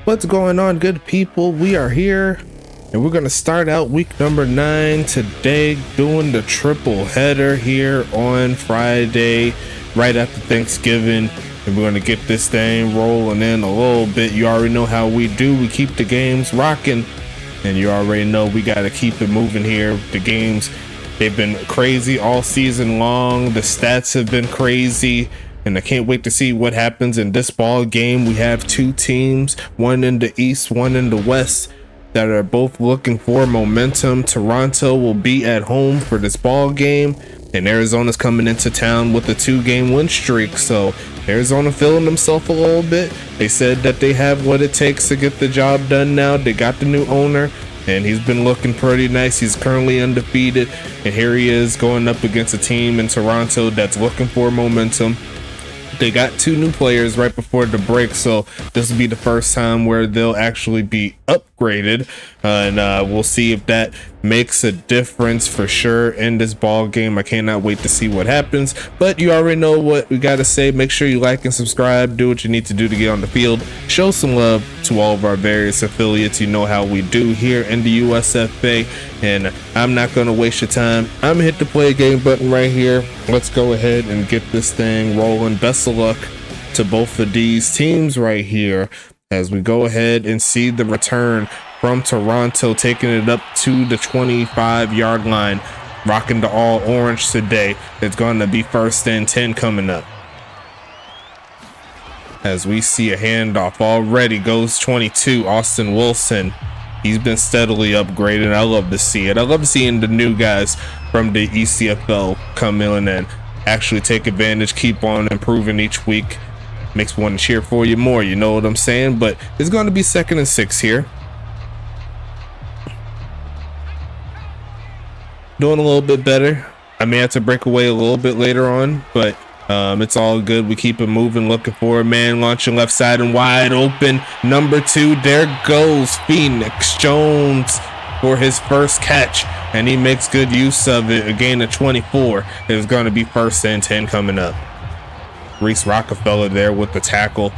What's going on, good people? We are here and we're going to start out week number 9 today, doing the triple header here on Friday right after Thanksgiving, and we're going to get this thing rolling in a little bit. You already know how we do. We keep the games rocking, and you already know we got to keep it moving here. The games, they've been crazy all season long. The stats have been crazy, and I can't wait to see what happens in this ball game. We have two teams, one in the East, one in the West, that are both looking for momentum. Toronto will be at home for this ball game, and Arizona's coming into town with a 2-game win streak. So Arizona feeling themselves a little bit. They said that they have what it takes to get the job done now. They got the new owner, and he's been looking pretty nice. He's currently undefeated, and here he is going up against a team in Toronto that's looking for momentum. They got 2 new players right before the break, so this will be the first time where they'll actually be upgraded, and we'll see if that makes a difference for sure in this ball game. I cannot wait to see what happens, but you already know what we gotta say. Make sure you like and subscribe, do what you need to do to get on the field, show some love to all of our various affiliates. You know how we do here in the USFA, and I'm not gonna waste your time. I'm gonna hit the play game button right here. Let's go ahead and get this thing rolling. Best of luck to both of these teams right here as we go ahead and see the return from Toronto, taking it up to the 25-yard line, rocking the all orange today. It's going to be 1st and 10 coming up, as we see a handoff already. Goes 22, Austin Wilson. He's been steadily upgraded. I love to see it. I love seeing the new guys from the ECFL come in and actually take advantage, keep on improving each week. Makes me want to cheer for you more, you know what I'm saying? But it's going to be 2nd and 6 here. Doing a little bit better. I may have to break away a little bit later on, but it's all good. We keep it moving, looking for a man launching left side and wide open. Number 2, there goes Phoenix Jones for his first catch, and he makes good use of it. A gain of 24. It's going to be 1st and 10 coming up. Reese Rockefeller there with the tackle.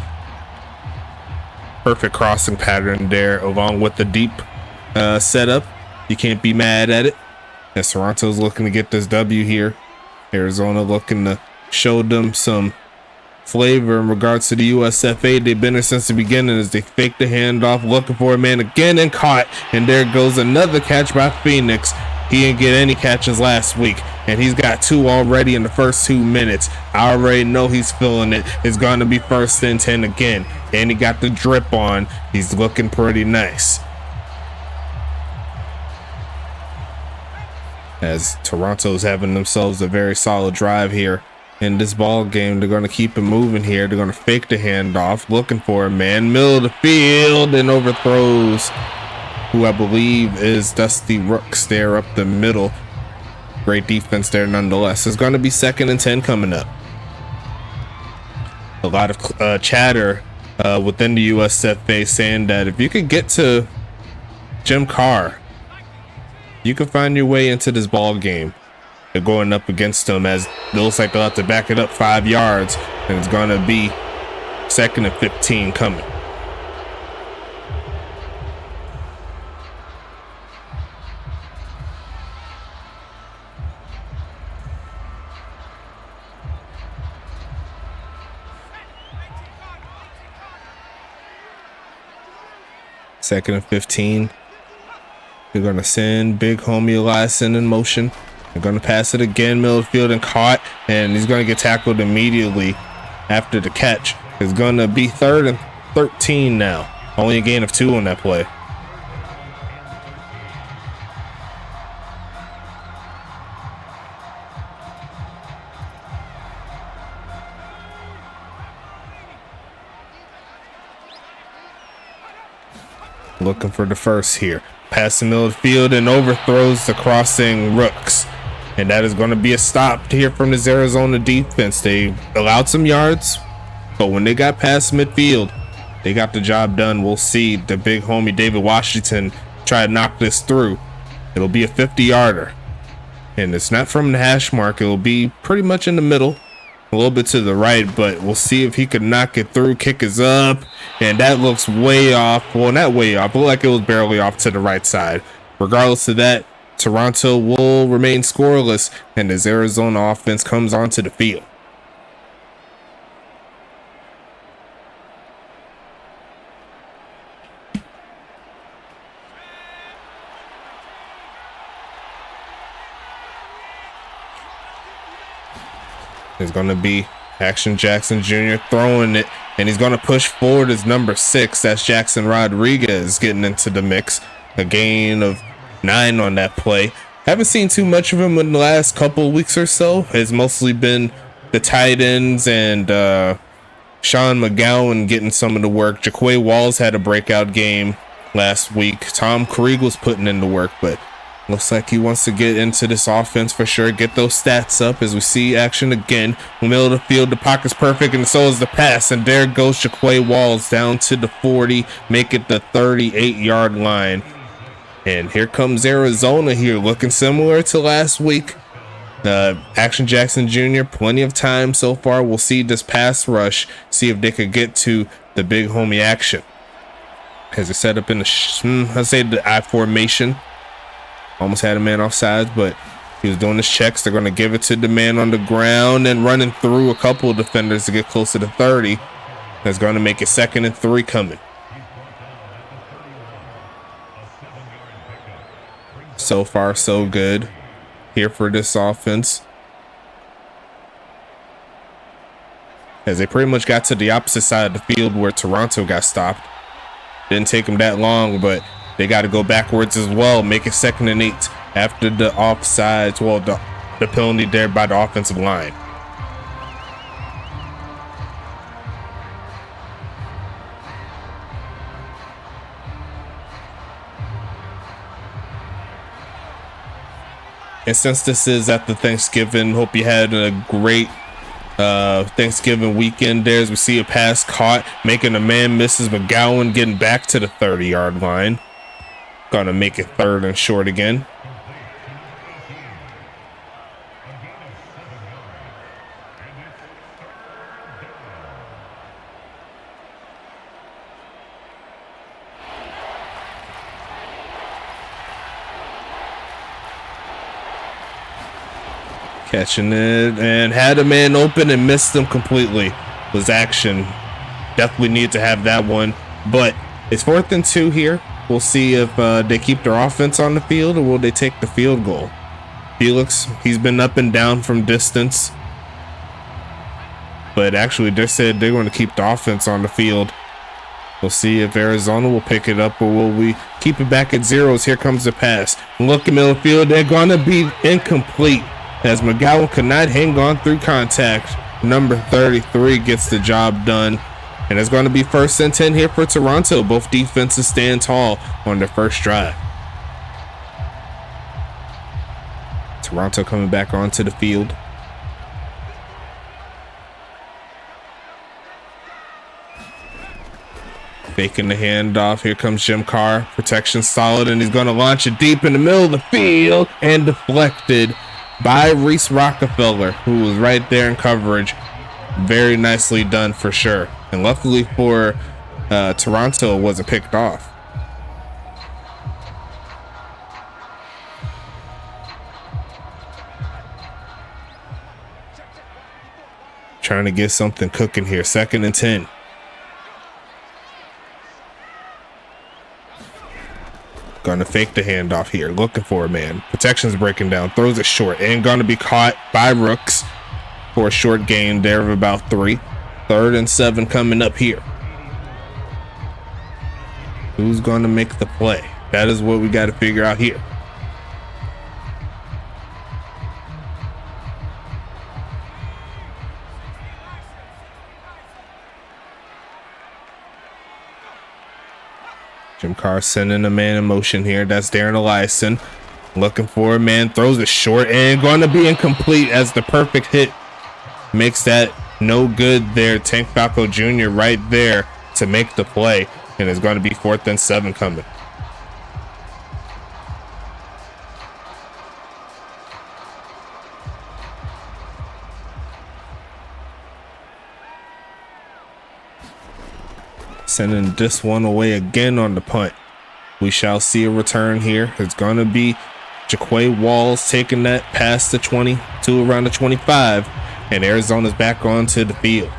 Perfect crossing pattern there, along with the deep setup. You can't be mad at it, as Toronto's looking to get this W here. Arizona looking to show them some flavor in regards to the USFA. They've been there since the beginning as they fake the handoff, looking for a man again, and caught. And there goes another catch by Phoenix. He didn't get any catches last week, and he's got 2 already in the first 2 minutes. I already know he's feeling it. It's going to be 1st and 10 again, and he got the drip on. He's looking pretty nice, as Toronto's having themselves a very solid drive here in this ball game. They're going to keep it moving here. They're going to fake the handoff, looking for a man, middle of the field, and overthrows who I believe is Dusty Rooks there up the middle. Great defense there nonetheless. It's going to be 2nd and 10 coming up. A lot of chatter within the USFA saying that if you could get to Jim Carr, you can find your way into this ball game. They're going up against them, as it looks like they'll have to back it up 5 yards, and it's going to be 2nd and 15 coming. Second and 15. They're going to send big homie Eliason in motion. They're going to pass it again, middle of the field, and caught. And he's going to get tackled immediately after the catch. It's going to be 3rd and 13 now. Only a gain of 2 on that play. Looking for the first here. Pass the middle of the field and overthrows the crossing Rooks. And that is going to be a stop here from this Arizona defense. They allowed some yards, but when they got past midfield, they got the job done. We'll see the big homie David Washington try to knock this through. It'll be a 50-yarder. And it's not from the hash mark. It'll be pretty much in the middle. a little bit to the right, but we'll see if he could knock it through. Kick is up, and that looks way off. Well, not way off, but like it was barely off to the right side. Regardless of that, Toronto will remain scoreless, and as Arizona offense comes onto the field. It's going to be Action Jackson Jr. throwing it, and he's going to push forward as number 6. That's Jackson Rodriguez getting into the mix. A gain of 9 on that play. Haven't seen too much of him in the last couple of weeks or so. It's mostly been the tight ends and Sean McGowan getting some of the work. Jaquay Walls had a breakout game last week. Tom Krieg was putting in the work, but looks like he wants to get into this offense for sure. Get those stats up as we see action again. Middle of the field, the pocket's perfect, and so is the pass. And there goes Jaquay Walls down to the 40, make it the 38-yard line. And here comes Arizona here, looking similar to last week. Action Jackson Jr., plenty of time so far. We'll see this pass rush, see if they could get to the big homie action. As it set up in the I formation. Almost had a man offsides, but he was doing his checks. They're going to give it to the man on the ground and running through a couple of defenders to get close to the 30. That's going to make it 2nd and 3 coming. So far, so good here for this offense. As they pretty much got to the opposite side of the field where Toronto got stopped. Didn't take them that long, but they got to go backwards as well. Make it 2nd and 8 after the offsides. Well, the penalty there by the offensive line. And since this is after Thanksgiving, hope you had a great Thanksgiving weekend there. As we see a pass caught, making a man misses. McGowan getting back to the 30-yard line. Gonna make it 3rd and short again. Catching it and had a man open and missed him completely. Was action. Definitely need to have that one. But it's 4th and 2 here. We'll see if they keep their offense on the field or will they take the field goal. Felix, he's been up and down from distance. But actually, they said they're going to keep the offense on the field. We'll see if Arizona will pick it up or will we keep it back at zeros. Here comes the pass. Look in the middle of the field. They're going to be incomplete as McGowan could not hang on through contact. Number 33 gets the job done. And it's going to be 1st and 10 here for Toronto. Both defenses stand tall on their first drive. Toronto coming back onto the field. Faking the handoff. Here comes Jim Carr. Protection solid, and he's going to launch it deep in the middle of the field and deflected by Reese Rockefeller, who was right there in coverage. Very nicely done for sure. And luckily for Toronto, it wasn't picked off. Trying to get something cooking here. 2nd and 10. Gonna fake the handoff here. Looking for a man. Protection's breaking down. Throws it short. And gonna be caught by Rooks for a short gain there of about 3. 3rd and 7 coming up here. Who's going to make the play? That is what we got to figure out here. Jim Carr sending a man in motion here. That's Darren Eliason. Looking for a man. Throws it short and going to be incomplete as the perfect hit makes that no good there. Tank Falco Jr. right there to make the play. And it's going to be 4th and 7 coming. Sending this one away again on the punt. We shall see a return here. It's going to be Jaquay Walls taking that past the 20 to around the 25, and Arizona's back onto the field.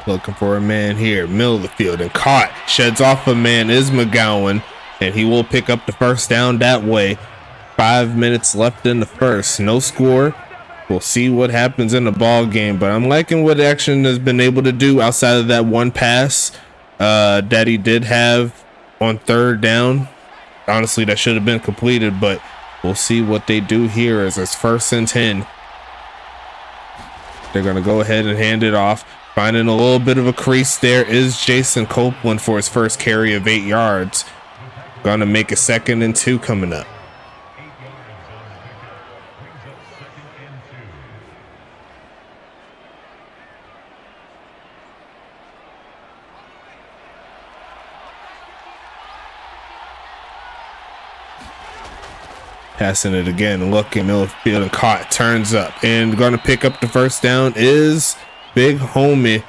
Looking for a man here, middle of the field, and caught. Sheds off a man is McGowan, and he will pick up the first down that way. 5 minutes left in the first. No score. We'll see what happens in the ball game, but I'm liking what Action has been able to do outside of that one pass that he did have on third down. Honestly, that should have been completed, but we'll see what they do here as it's 1st and 10. They're going to go ahead and hand it off. Finding a little bit of a crease there is Jason Copeland for his first carry of 8 yards. Gonna make a 2nd and 2 coming up. Passing it again, looking middle field and caught, turns up, and gonna pick up the first down is big homie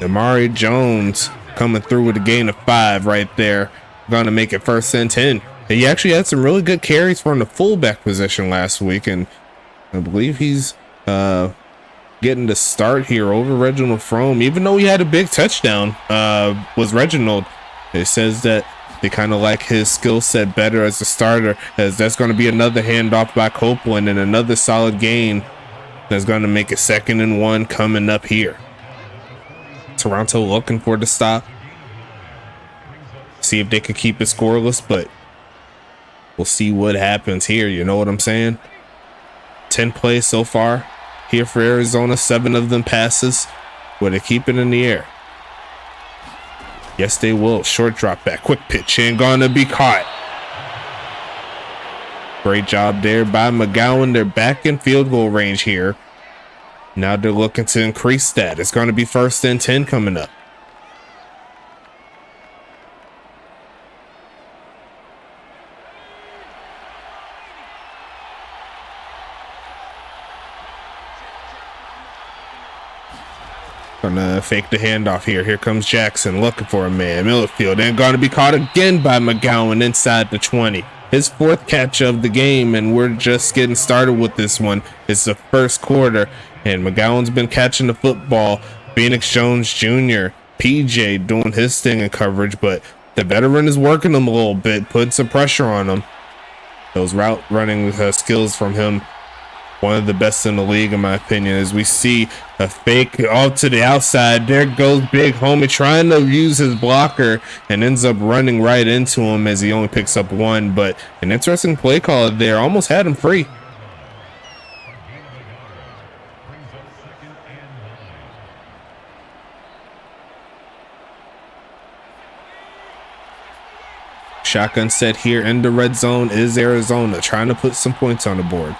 Amari Jones coming through with a gain of 5 right there. Gonna make it 1st and 10. And he actually had some really good carries from the fullback position last week, and I believe he's getting the start here over Reginald Frome. Even though he had a big touchdown, was Reginald. It says that they kind of like his skill set better as a starter, as that's going to be another handoff by Copeland and another solid gain. That's going to make it 2nd and 1 coming up here. Toronto looking for the stop. See if they can keep it scoreless, but we'll see what happens here. You know what I'm saying? 10 plays so far here for Arizona. 7 of them passes. Will they keep it in the air? Yes, they will. Short drop back. Quick pitch and gonna be caught. Great job there by McGowan. They're back in field goal range here. Now they're looking to increase that. It's going to be 1st and 10 coming up. Gonna fake the handoff here. Here comes Jackson looking for a man. Middlefield and gonna be caught again by McGowan inside the 20. His 4th catch of the game, and we're just getting started with this one. It's the 1st quarter, and McGowan's been catching the football. Phoenix Jones Jr., PJ doing his thing in coverage, but the veteran is working him a little bit, putting some pressure on him. Those route running skills from him, one of the best in the league in my opinion. As we see a fake off to the outside, there goes big homie trying to use his blocker and ends up running right into him as he only picks up 1. But an interesting play call there, almost had him free. Shotgun set here in the red zone is Arizona, trying to put some points on the board.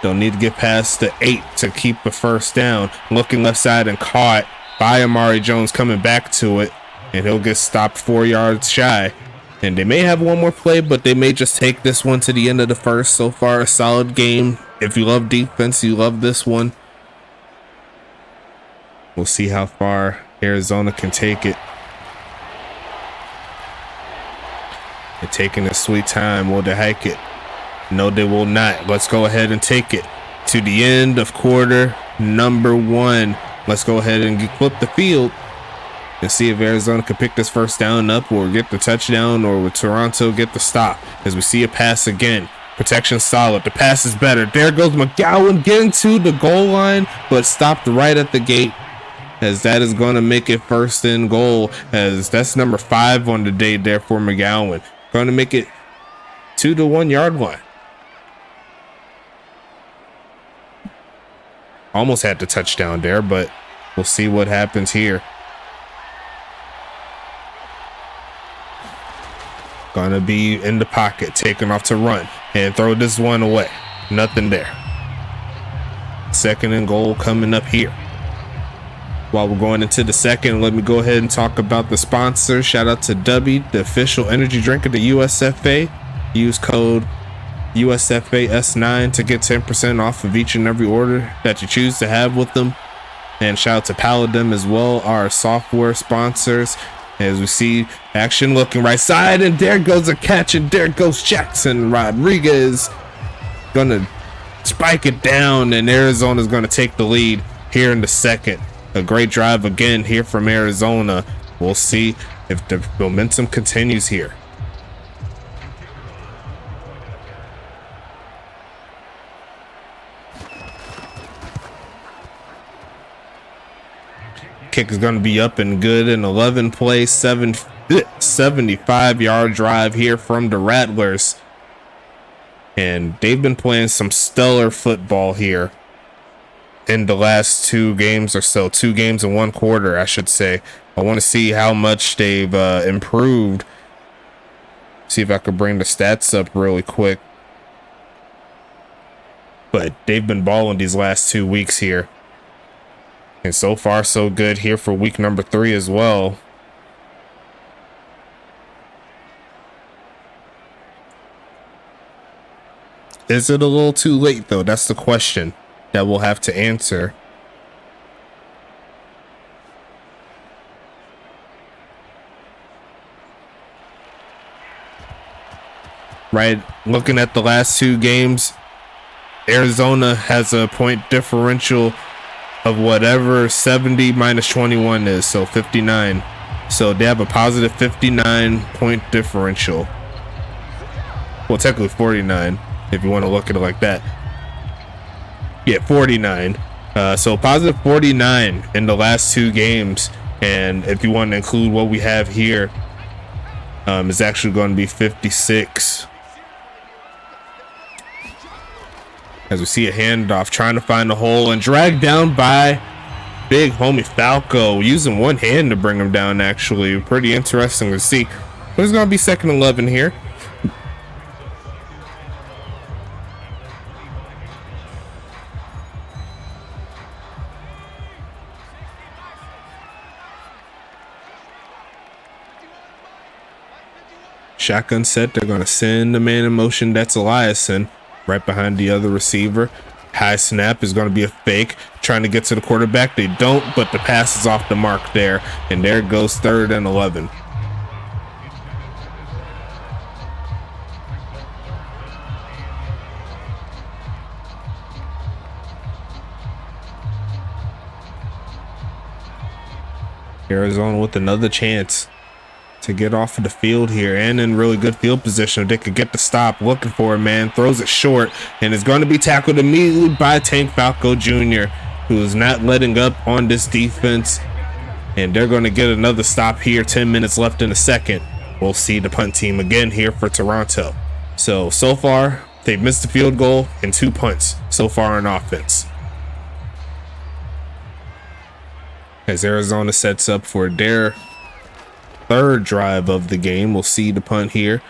Don't need to get past the 8 to keep the first down. Looking left side and caught by Amari Jones, coming back to it, and he'll get stopped 4 yards shy. And they may have one more play, but they may just take this one to the end of the first. So far, a solid game. If you love defense, you love this one. We'll see how far Arizona can take it. They're taking a sweet time. Will they hike it? No, they will not. Let's go ahead and take it to the end of quarter number 1. Let's go ahead and flip the field and see if Arizona can pick this first down up or get the touchdown, or with Toronto get the stop. As we see a pass again. Protection solid. The pass is better. There goes McGowan getting to the goal line, but stopped right at the gate, as that is going to make it 1st and goal, as that's number 5 on the day there for McGowan. Going to make it 2 to 1 yard line. Almost had the touchdown there, but we'll see what happens here. Gonna be in the pocket, taking off to run and throw this one away. Nothing there. Second and goal coming up here. While we're going into the second, let me go ahead and talk about the sponsor. Shout out to W, the official energy drink of the USFA. Use code USFA S9 to get 10% off of each and every order that you choose to have with them. And shout out to Paladin as well, our software sponsors. As we see action looking right side, and there goes a catch, and there goes Jackson Rodriguez. Gonna spike it down, and Arizona's gonna take the lead here in the second. A great drive again here from Arizona. We'll see if the momentum continues here. Kick is going to be up and good. An 11 play 75-yard drive here from the Rattlers, and they've been playing some stellar football here in the last 2 games or so. 2 games in 1 quarter, I should say. I want to see how much they've improved. See if I could bring the stats up really quick. But they've been balling these last 2 weeks here. And so far, so good here for week number 3 as well. Is it a little too late, though? That's the question that we'll have to answer. Right, looking at the last 2 games, Arizona has a point differential of whatever 70 minus 21 is, so 59. So they have a positive 59 point differential. Well, technically 49 if you want to look at it like that. Yeah, 49. So positive 49 in the last 2 games, and if you want to include what we have here, it's actually going to be 56. As we see a handoff, trying to find a hole, and dragged down by big homie Falco, using one hand to bring him down. Actually, pretty interesting to see. But it's going to be 2nd and 11 here. Shotgun set. They're going to send the man in motion. That's Eliason, right behind the other receiver. High snap is going to be a fake, trying to get to the quarterback. They don't, but the pass is off the mark there, and there goes 3rd and 11. Arizona with another chance to get off of the field here, and in really good field position. If they could get the stop, looking for a man, throws it short, and is going to be tackled immediately by Tank Falco Jr., who is not letting up on this defense. And they're going to get another stop here. 10 minutes left in the second. We'll see the punt team again here for Toronto. So far, they've missed the field goal and 2 punts so far on offense. As Arizona sets up for their 3rd drive of the game. We'll see the punt here.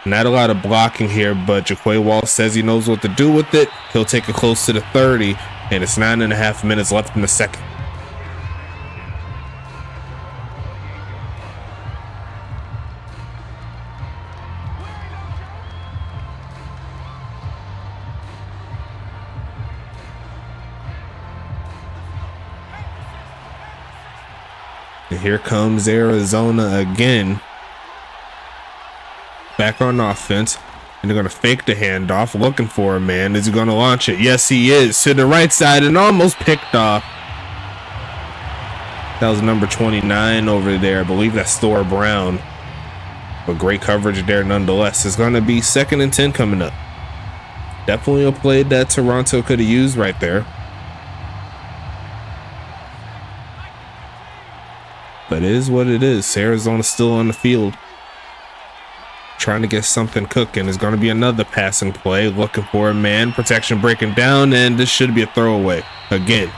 Not a lot of blocking here, but Jaquay Wall says he knows what to do with it. He'll take it close to the 30, and it's 9.5 minutes left in the second. And here comes Arizona again. Back on offense. And they're going to fake the handoff. Looking for a man. Is he going to launch it? Yes, he is. To the right side and almost picked off. That was number 29 over there. I believe that's Thor Brown. But great coverage there nonetheless. It's going to be 2nd and 10 coming up. Definitely a play that Toronto could have used right there. But it is what it is. Arizona's still on the field, trying to get something cooking. Is going to be another passing play. Looking for a man. Protection breaking down, and this should be a throwaway again.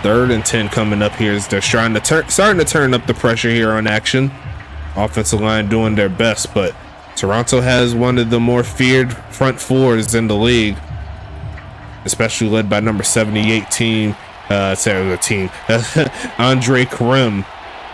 3rd and 10 coming up here as they're starting to turn up the pressure here on action. Offensive line doing their best, but Toronto has one of the more feared front fours in the league. especially led by number 78 team, Andre Krim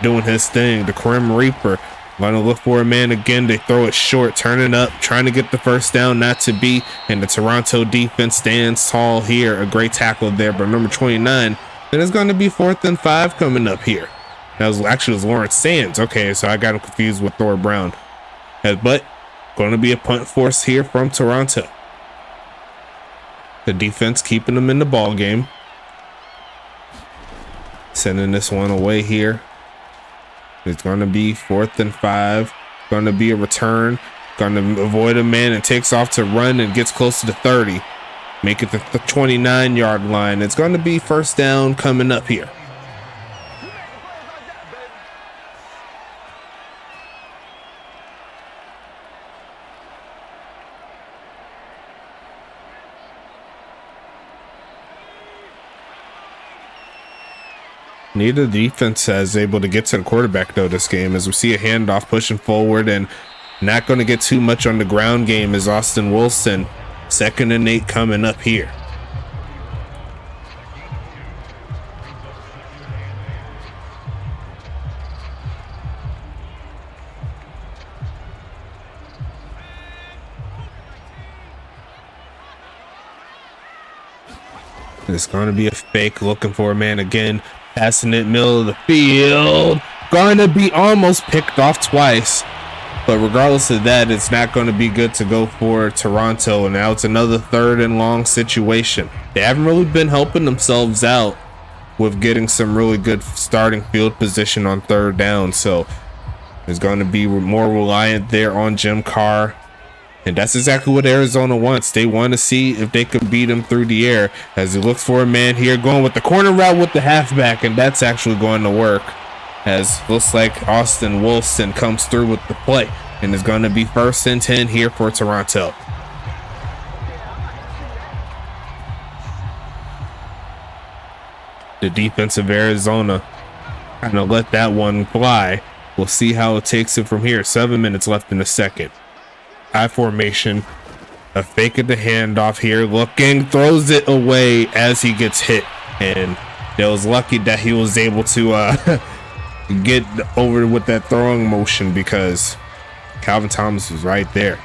doing his thing, the Krim Reaper. Going to look for a man again. They throw it short, turning up, trying to get the first down, not to be. And the Toronto defense stands tall here. A great tackle there by number 29. And it's going to be 4th and 5 coming up here. That was actually Lawrence Sands. Okay, so I got him confused with Thor Brown. But going to be a punt force here from Toronto. The defense keeping them in the ball game. Sending this one away here. It's going to be 4th and 5. Going to be a return. Going to avoid a man and takes off to run and gets close to the 30. Make it the 29-yard line. It's going to be first down coming up here. Neither defense is able to get to the quarterback though this game, as we see a handoff pushing forward and not going to get too much on the ground game is Austin Wilson. 2nd and 8 coming up here. It's going to be a fake, looking for a man again. Passing it middle of the field. Going to be almost picked off twice. But regardless of that, it's not going to be good to go for Toronto. And now it's another 3rd and long situation. They haven't really been helping themselves out with getting some really good starting field position on 3rd down. So it's going to be more reliant there on Jim Carr. And that's exactly what Arizona wants. They want to see if they can beat him through the air, as he looks for a man here, going with the corner route with the halfback, and that's actually going to work, as looks like Austin Wilson comes through with the play, and it's going to be 1st and 10 here for Toronto. The defense of Arizona kind of let that one fly. We'll see how it takes it from here. 7 minutes left in the second. High formation, a fake at the handoff here, looking, throws it away as he gets hit, and it was lucky that he was able to get over with that throwing motion, because Calvin Thomas was right there.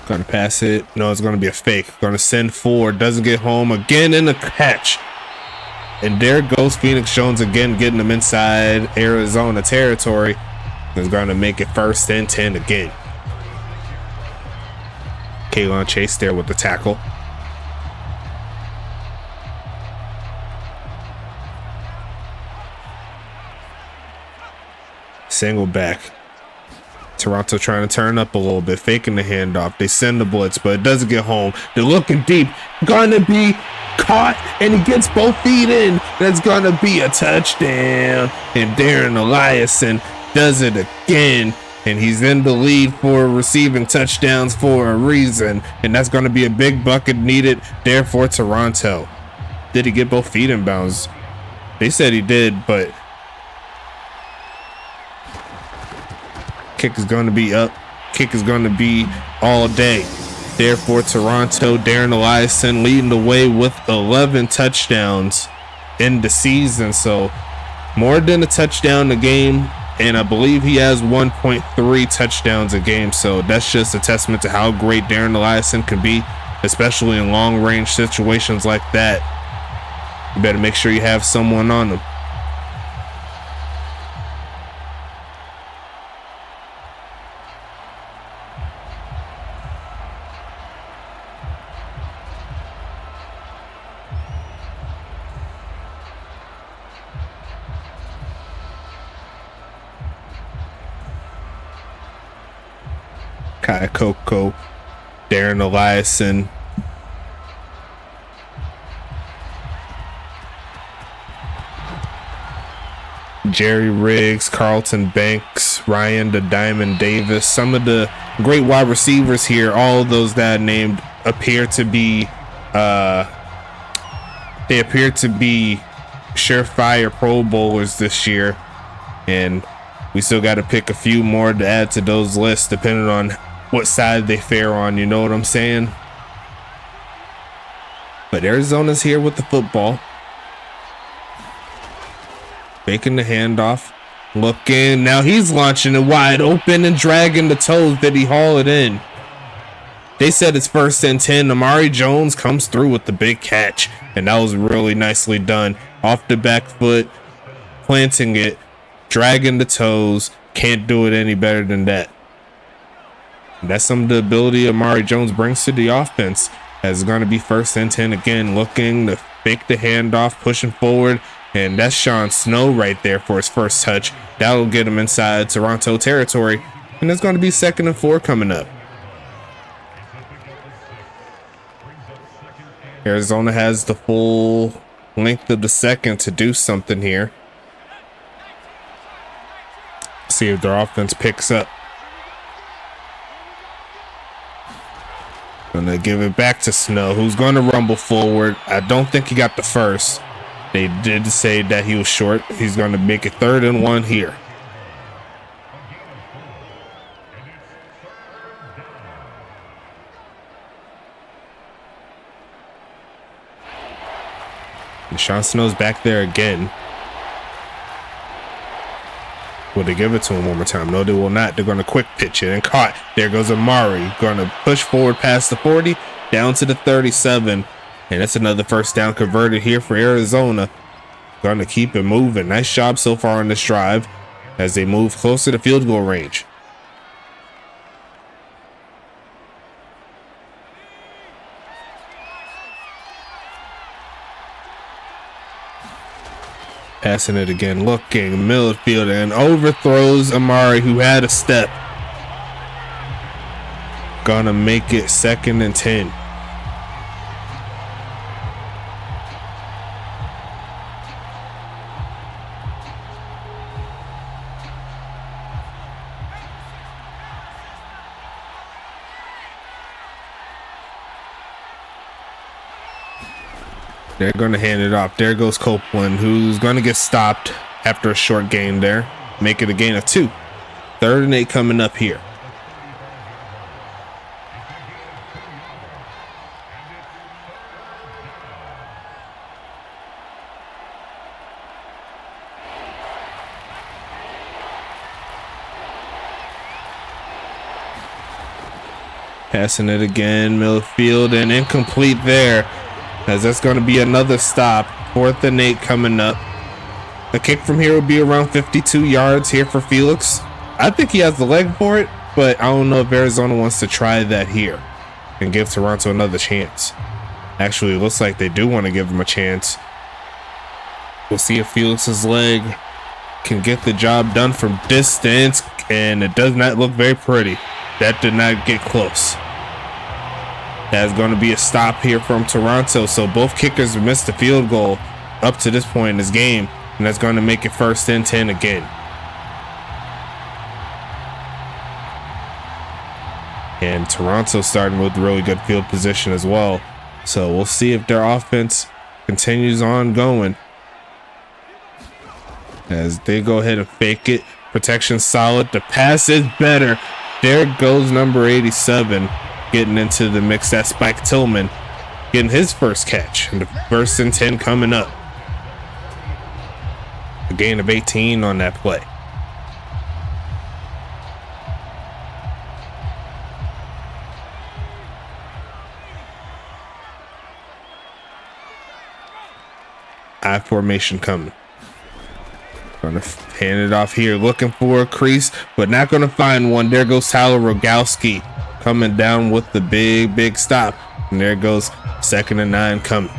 Gonna pass it. No, it's gonna be a fake. Gonna send forward. Doesn't get home again in the catch. And there goes Phoenix Jones again, getting them inside Arizona territory. Is gonna make it 1st and 10 again. K'Lon Chase there with the tackle. Single back. Toronto trying to turn up a little bit, faking the handoff. They send the blitz, but it doesn't get home. They're looking deep. Gonna be caught, and he gets both feet in. That's gonna be a touchdown. And Darren Eliason does it again. And he's in the lead for receiving touchdowns for a reason. And that's gonna be a big bucket needed there for Toronto. Did he get both feet in bounds? They said he did, but kick is going to be up. Kick is going to be all day. Therefore, Toronto, Darren Eliason leading the way with 11 touchdowns in the season. So more than a touchdown a game. And I believe he has 1.3 touchdowns a game. So that's just a testament to how great Darren Eliason can be, especially in long range situations like that. You better make sure you have someone on him. Kai Coco, Darren Eliason, Jerry Riggs, Carlton Banks, Ryan the Diamond Davis, some of the great wide receivers here, all of those that I named appear to be They appear to be surefire Pro Bowlers this year, and we still got to pick a few more to add to those lists depending on what side they fare on, you know what I'm saying? But Arizona's here with the football. Making the handoff. Looking, now he's launching it wide open and dragging the toes. Did he haul it in? They said it's 1st and 10. Amari Jones comes through with the big catch, and that was really nicely done. Off the back foot, planting it, dragging the toes. Can't do it any better than that. And that's some of the ability Amari Jones brings to the offense. As it's going to be 1st and 10 again, looking to fake the handoff, pushing forward. And that's Sean Snow right there for his first touch. That'll get him inside Toronto territory. And there's going to be 2nd and 4 coming up. Arizona has the full length of the second to do something here. See if their offense picks up. Gonna give it back to Snow, who's going to rumble forward. I don't think he got the first. They did say that he was short. He's going to make it 3rd and 1 here. And Sean Snow's back there again. Will they give it to him one more time? No, they will not. They're going to quick pitch it and caught. There goes Amari. Going to push forward past the 40, down to the 37. And that's another 1st down converted here for Arizona. Going to keep it moving. Nice job so far on this drive as they move closer to field goal range. Passing it again, looking, midfield, and overthrows Amari, who had a step. Gonna make it 2nd and 10. They're going to hand it off. There goes Copeland, who's going to get stopped after a short gain there. Make it a gain of 2. 3rd and 8 coming up here. Passing it again, midfield, and incomplete there. As that's going to be another stop. 4th and 8 coming up. The kick from here will be around 52 yards here for Felix. I think he has the leg for it, but I don't know if Arizona wants to try that here and give Toronto another chance. Actually, it looks like they do want to give him a chance. We'll see if Felix's leg can get the job done from distance, and it does not look very pretty. That did not get close. That's going to be a stop here from Toronto. So both kickers have missed the field goal up to this point in this game. And that's going to make it 1st and 10 again. And Toronto starting with really good field position as well. So we'll see if their offense continues on going. As they go ahead and fake it. Protection solid. The pass is better. There goes number 87. Getting into the mix. That's Spike Tillman getting his first catch, and the 1st and 10 coming up. A gain of 18 on that play. I formation coming. Gonna hand it off here, looking for a crease, but not gonna find one. There goes Tyler Rogowski coming down with the big stop. And there goes 2nd and 9 coming.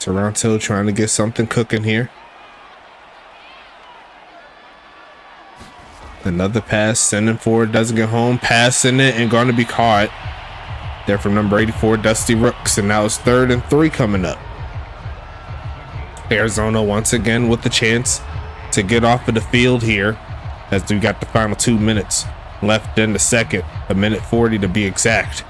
Toronto trying to get something cooking here. Another pass, sending forward, doesn't get home, passing it and going to be caught there from number 84, Dusty Rooks. And now it's 3rd and 3 coming up. Arizona once again with the chance to get off of the field here, as we got the final 2 minutes left in the second, 1:40 to be exact.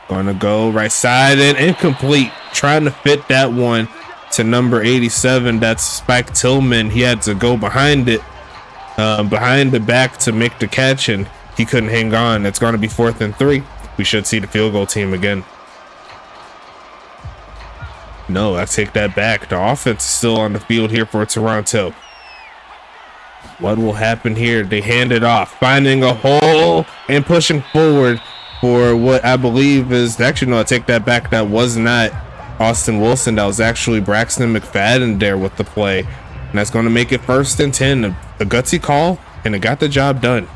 Gonna go right side and incomplete, trying to fit that one to number 87. That's Spike Tillman. He had to go behind it, behind the back to make the catch, and he couldn't hang on. It's going to be 4th and 3. We should see the field goal team again. No, I take that back. The offense is still on the field here for Toronto. What will happen here? They hand it off, finding a hole and pushing forward for what I believe is, actually no, I take that back. That was not Austin Wilson. That was actually Braxton McFadden there with the play. And that's going to make it 1st and 10. A gutsy call, and it got the job done.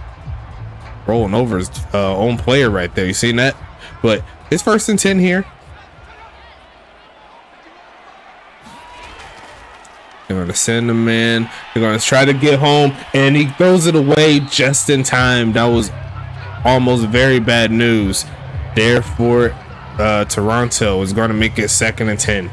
Rolling over his own player right there. You seen that? But it's 1st and 10 here. They're going to send him in. They're going to try to get home, and he throws it away just in time. That was almost very bad news. Therefore, Toronto is going to make it 2nd and 10.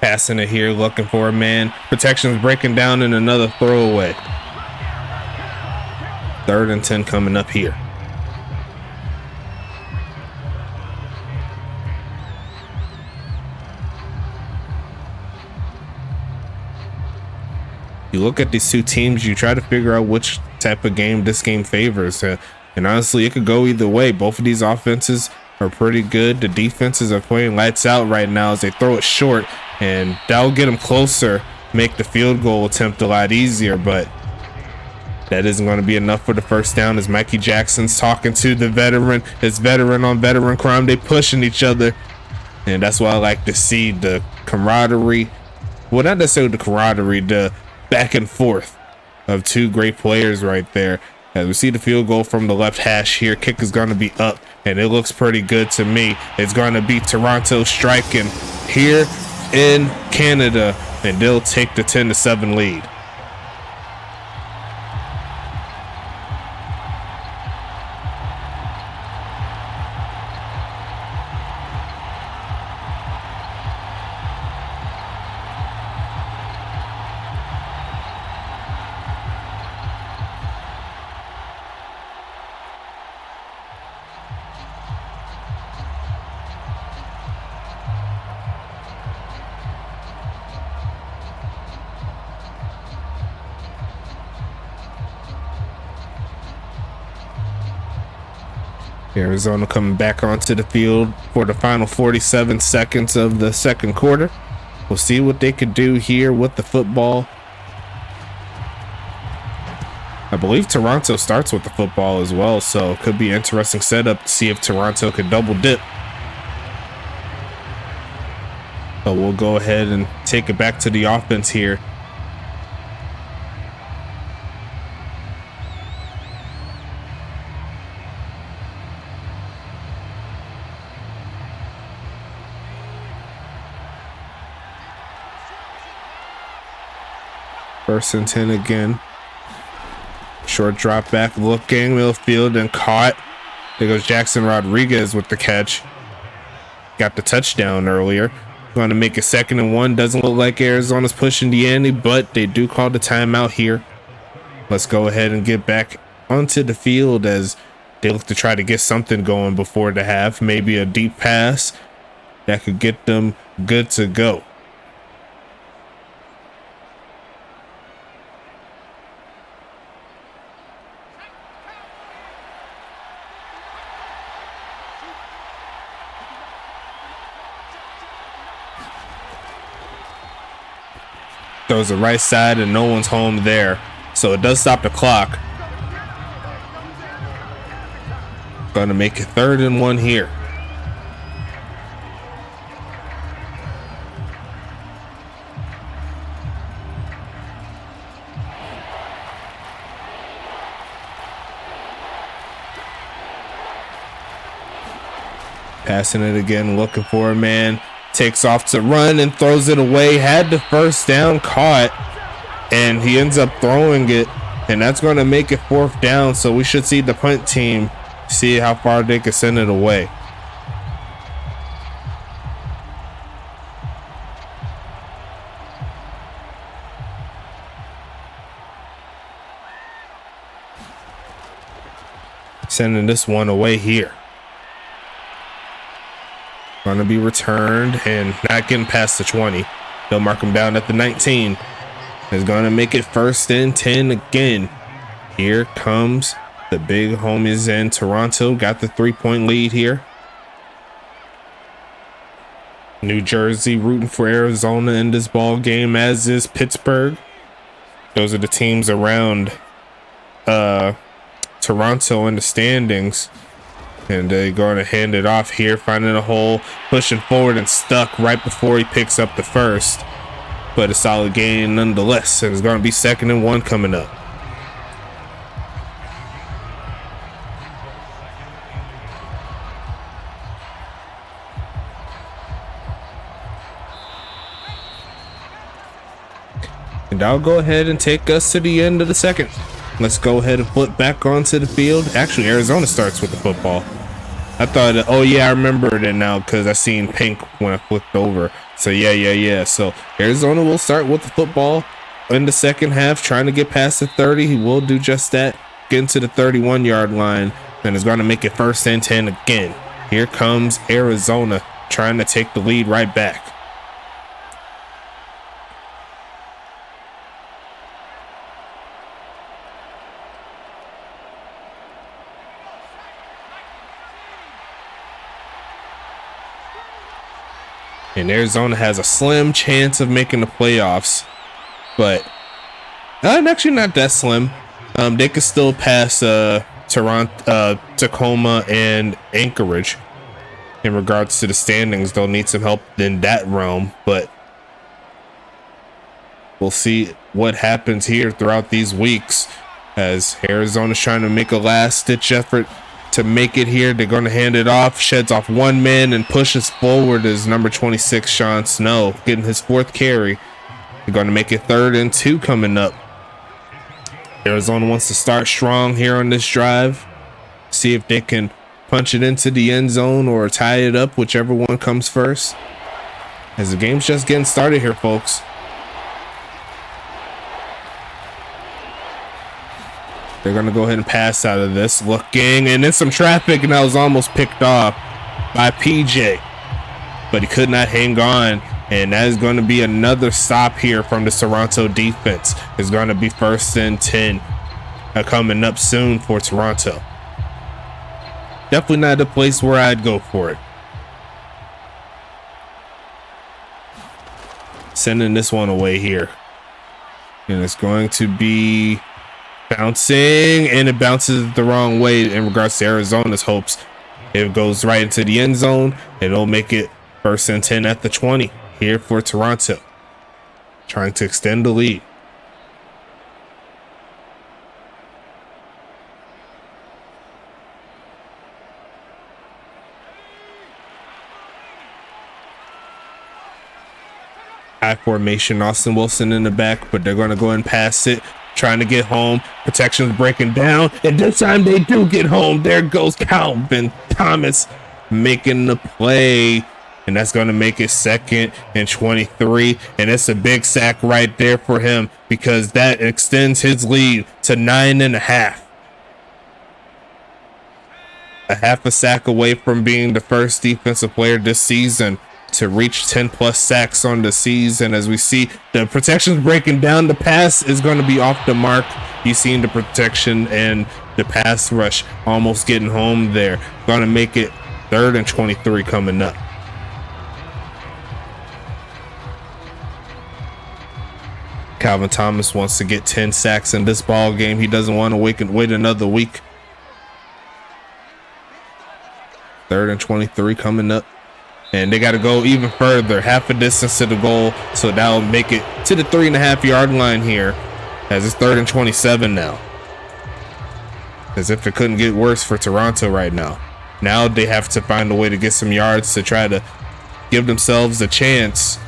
Passing it here, looking for a man. Protection's breaking down, and another throwaway. 3rd and 10 coming up here. You look at these two teams, you try to figure out which type of game this game favors. And honestly, it could go either way. Both of these offenses are pretty good. The defenses are playing lights out right now as they throw it short, and that'll get them closer, make the field goal attempt a lot easier, but that isn't going to be enough for the 1st down as Mikey Jackson's talking to the veteran. It's veteran on veteran crime. They pushing each other, and that's what I like to see, the camaraderie. Well, not necessarily the camaraderie, the back and forth of two great players right there. As we see the field goal from the left hash here, kick is going to be up, and it looks pretty good to me. It's going to be Toronto striking here in Canada, and they'll take the 10-7 lead. Arizona coming back onto the field for the final 47 seconds of the second quarter. We'll see what they could do here with the football. I believe Toronto starts with the football as well, so it could be an interesting setup to see if Toronto could double dip. But we'll go ahead and take it back to the offense here. First and 10 again. Short drop back, looking midfield and caught. There goes Jackson Rodriguez with the catch. Got the touchdown earlier. Going to make it 2nd and 1. Doesn't look like Arizona's pushing the ante, but they do call the timeout here. Let's go ahead and get back onto the field as they look to try to get something going before the half. Maybe a deep pass that could get them good to go. Throws the right side and no one's home there, so it does stop the clock. Gonna make it 3rd and 1 here. Passing it again, looking for a man. Takes off to run and throws it away. Had the first down caught, and he ends up throwing it, and that's going to make it 4th down. So we should see the punt team see how far they can send it away. Sending this one away here. Going to be returned and not getting past the 20. They'll mark him down at the 19. Is going to make it 1st and 10 again. Here comes the big homies in Toronto. Got the 3-point lead here. New Jersey rooting for Arizona in this ball game, as is Pittsburgh. Those are the teams around Toronto in the standings. And they're going to hand it off here, finding a hole, pushing forward and stuck right before he picks up the first. But a solid gain nonetheless. And it's going to be 2nd and 1 coming up. And I'll go ahead and take us to the end of the 2nd. Let's go ahead and flip back onto the field. Actually, Arizona starts with the football. I thought, oh yeah, I remember it now because I seen pink when I flipped over. So yeah. So Arizona will start with the football in the 2nd half, trying to get past the 30. He will do just that, get into the 31-yard line, and is going to make it 1st and 10 again. Here comes Arizona trying to take the lead right back. And Arizona has a slim chance of making the playoffs, but actually not that slim. They could still pass Toronto, Tacoma, and Anchorage. In regards to the standings, they'll need some help in that realm, but we'll see what happens here throughout these weeks as Arizona's trying to make a last-ditch effort to make it here. They're going to hand it off, sheds off one man and pushes forward as number 26 Sean Snow getting his 4th carry. They're going to make it 3rd and 2 coming up. Arizona wants to start strong here on this drive, see if they can punch it into the end zone or tie it up, whichever one comes first, as the game's just getting started here, folks. They're going to go ahead and pass out of this, looking, and then some traffic, and that was almost picked off by PJ. But he could not hang on, and that is going to be another stop here from the Toronto defense. It's going to be 1st and 10 coming up soon for Toronto. Definitely not the place where I'd go for it. Sending this one away here. And it's going to be bouncing, and it bounces the wrong way in regards to Arizona's hopes. It goes right into the end zone. It'll make it 1st and 10 at the 20 here for Toronto, trying to extend the lead. High formation, Austin Wilson in the back, but they're going to go and pass it, trying to get home. Protection's breaking down, and this time they do get home. There goes Calvin Thomas making the play, and that's going to make it 2nd and 23, and it's a big sack right there for him because that extends his lead to 9.5. A half a sack away from being the first defensive player this season to reach 10+ sacks on the season. As we see the protection's breaking down, the pass is going to be off the mark. You've seen the protection and the pass rush almost getting home there. Going to make it 3rd and 23 coming up. Calvin Thomas wants to get 10 sacks in this ball game. He doesn't want to wait another week. 3rd and 23 coming up. And they got to go even further, half a distance to the goal. So that'll make it to the 3.5-yard line here, as it's 3rd and 27 now. As if it couldn't get worse for Toronto right now. Now they have to find a way to get some yards to try to give themselves a chance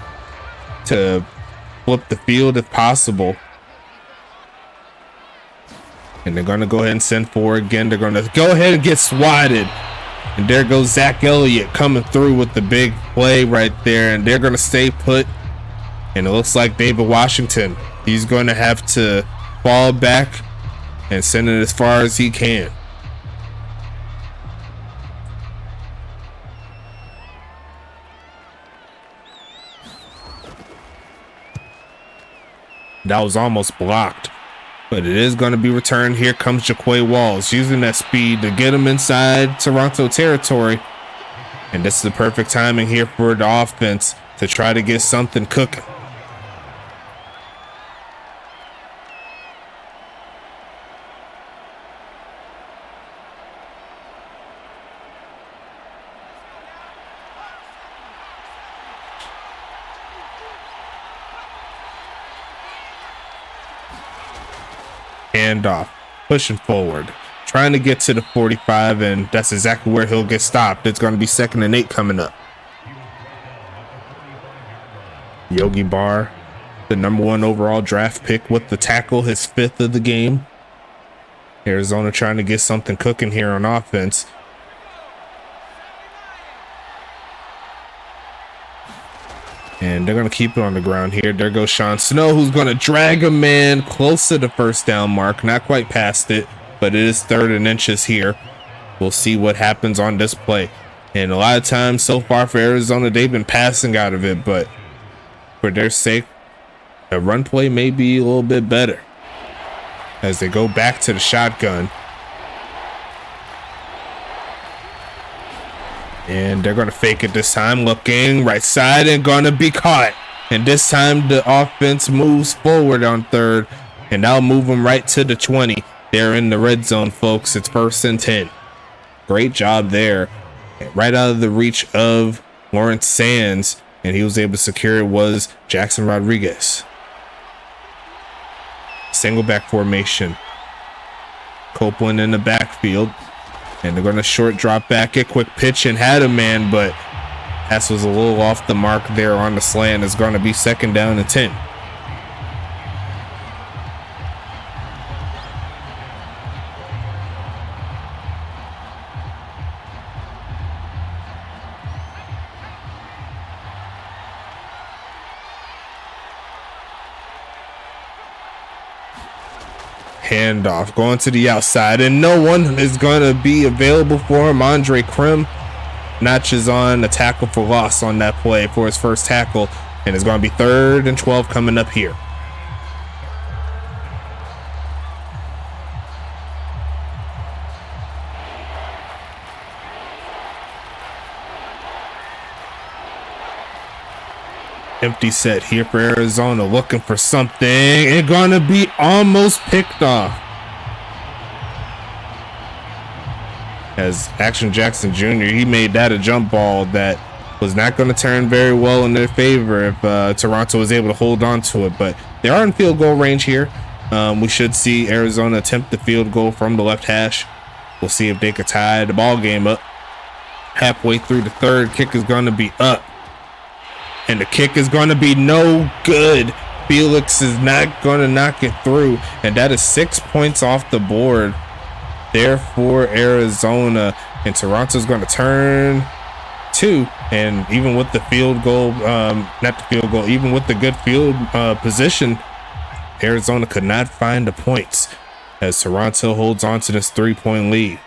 to flip the field if possible. And they're going to go ahead and send forward again. They're going to go ahead and get swatted. And there goes Zach Elliott coming through with the big play right there. And they're going to stay put. And it looks like David Washington, he's going to have to fall back and send it as far as he can. That was almost blocked, but it is going to be returned. Here comes Jaquay Walls using that speed to get him inside Toronto territory. And this is the perfect timing here for the offense to try to get something cooking. Handoff, pushing forward, trying to get to the 45, and that's exactly where he'll get stopped. It's going to be 2nd and 8 coming up. Yogi Barr, the #1 overall draft pick with the tackle, his 5th of the game. Arizona trying to get something cooking here on offense. And they're going to keep it on the ground here. There goes Sean Snow, who's going to drag a man close to the first down mark. Not quite past it, but it is 3rd and inches here. We'll see what happens on this play. And a lot of times so far for Arizona, they've been passing out of it. But for their sake, the run play may be a little bit better as they go back to the shotgun. And they're going to fake it this time, looking right side and going to be caught. And this time the offense moves forward on 3rd, and that'll move them right to the 20. They're in the red zone, folks. It's 1st and 10. Great job there. Right out of the reach of Lawrence Sands, and he was able to secure it was Jackson Rodriguez. Single back formation. Copeland in the backfield. And they're going to short drop back, a quick pitch, and had a man, but pass was a little off the mark there on the slant. It's going to be 2nd down and 10. Handoff going to the outside, and no one is going to be available for him. Andre Krim notches on a tackle for loss on that play for his first tackle, and it's going to be 3rd and 12 coming up here. Empty set here for Arizona, looking for something. It's gonna be almost picked off. As Action Jackson Jr., he made that a jump ball that was not going to turn very well in their favor if Toronto was able to hold on to it. But they are in field goal range here. We should see Arizona attempt the field goal from the left hash. We'll see if they could tie the ball game up. Halfway through the 3rd, kick is going to be up. And the kick is going to be no good. Felix is not going to knock it through. And that is 6 points off the board there for Arizona. And Toronto's going to turn 2. And even with the field goal, not the field goal, even with the good field position, Arizona could not find the points as Toronto holds on to this 3-point lead.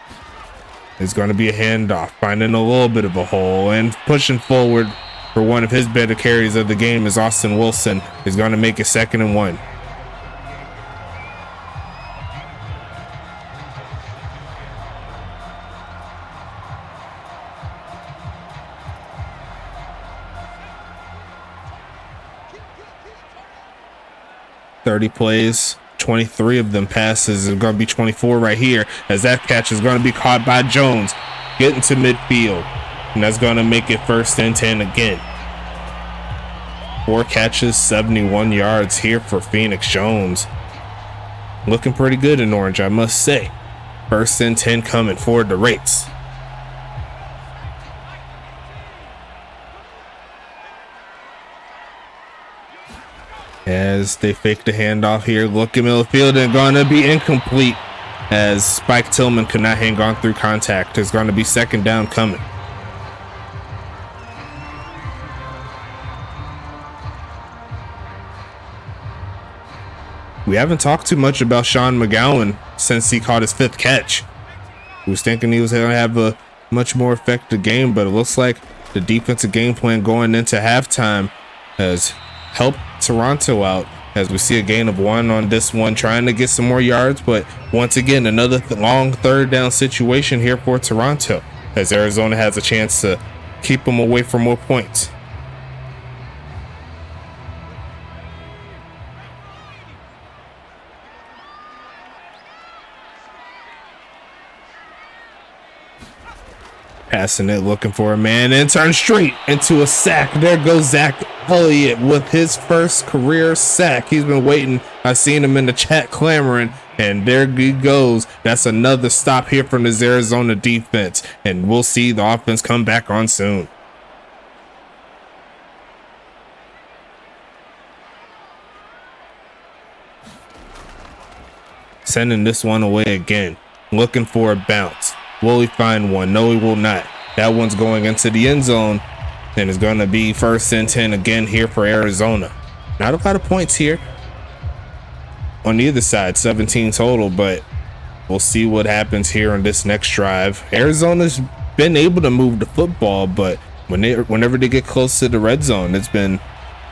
It's going to be a handoff, finding a little bit of a hole and pushing forward. For one of his better carries of the game is Austin Wilson. Is going to make it 2nd and 1. "30 plays, 23 of them passes. Is going to be 24 right here, as that catch is going to be caught by Jones, getting to midfield. And that's going to make it 1st and 10 again. 4 catches, 71 yards here for Phoenix Jones. Looking pretty good in orange, I must say. 1st and 10 coming for the Wraiths. as they fake the handoff here. Look at middle field and gonna be incomplete as Spike Tillman could not hang on through contact. It's going to be second down coming. We haven't talked too much about Sean McGowan since he caught his 5th catch. We was thinking he was going to have a much more effective game, but it looks like the defensive game plan going into halftime has helped Toronto out, as we see a gain of 1 on this one, trying to get some more yards. But once again, another long third down situation here for Toronto, as Arizona has a chance to keep them away from more points. Passing it, looking for a man, and turn straight into a sack. There goes Zach Elliott with his first career sack. He's been waiting. I've seen him in the chat clamoring, and there he goes. That's another stop here from this Arizona defense, and we'll see the offense come back on soon. Sending this one away again, looking for a bounce. Will he find one? No, he will not. That one's going into the end zone, and it's going to be 1st and 10 again here for Arizona. Not a lot of points here on either side, 17 total, but we'll see what happens here on this next drive. Arizona's been able to move the football, but whenever they get close to the red zone, it's been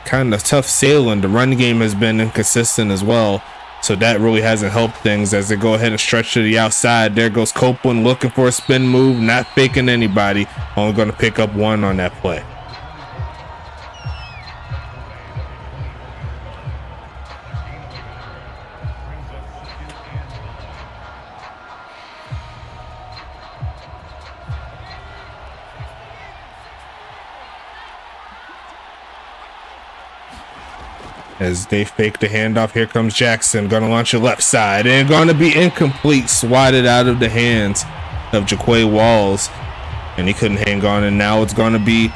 kind of tough sailing. The run game has been inconsistent as well, so that really hasn't helped things as they go ahead and stretch to the outside. There goes Copeland looking for a spin move, not faking anybody. Only going to pick up 1 on that play. As they fake the handoff, here comes Jackson, gonna launch a left side and gonna be incomplete, swatted out of the hands of Jaquay Walls, and he couldn't hang on, and now it's gonna be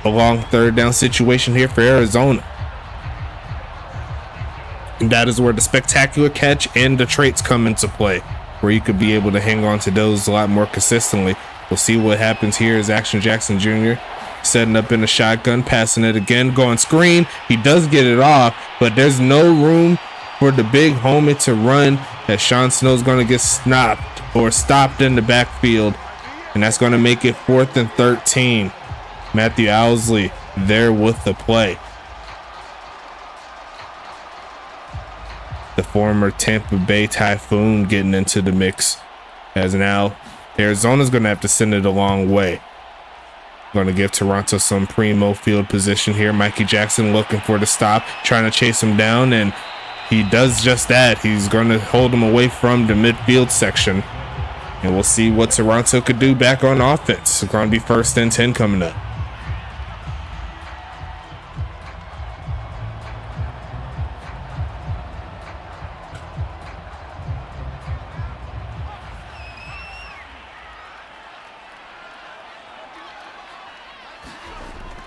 a long third down situation here for Arizona. And that is where the spectacular catch and the traits come into play, where you could be able to hang on to those a lot more consistently. We'll see what happens here as Action Jackson Jr. setting up in a shotgun, passing it again, going screen. He does get it off, but there's no room for the big homie to run, as Sean Snow's going to get stopped in the backfield, and that's going to make it 4th and 13. Matthew Owsley there with the play. The former Tampa Bay Typhoon getting into the mix, as now Arizona's going to have to send it a long way. Going to give Toronto some primo field position here. Mikey Jackson looking for the stop, trying to chase him down, and he does just that. He's going to hold him away from the midfield section, and we'll see what Toronto could do back on offense. It's going to be 1st and 10 coming up.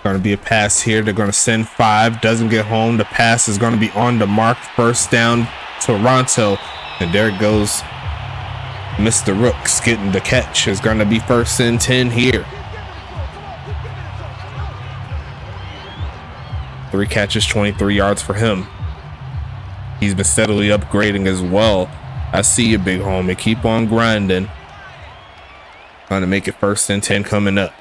Going to be a pass here. They're going to send 5. Doesn't get home. The pass is going to be on the mark. 1st down, Toronto. And there goes Mr. Rooks getting the catch. It's going to be 1st and 10 here. 3 catches, 23 yards for him. He's been steadily upgrading as well. I see you, big homie. Keep on grinding. Trying to make it 1st and 10 coming up.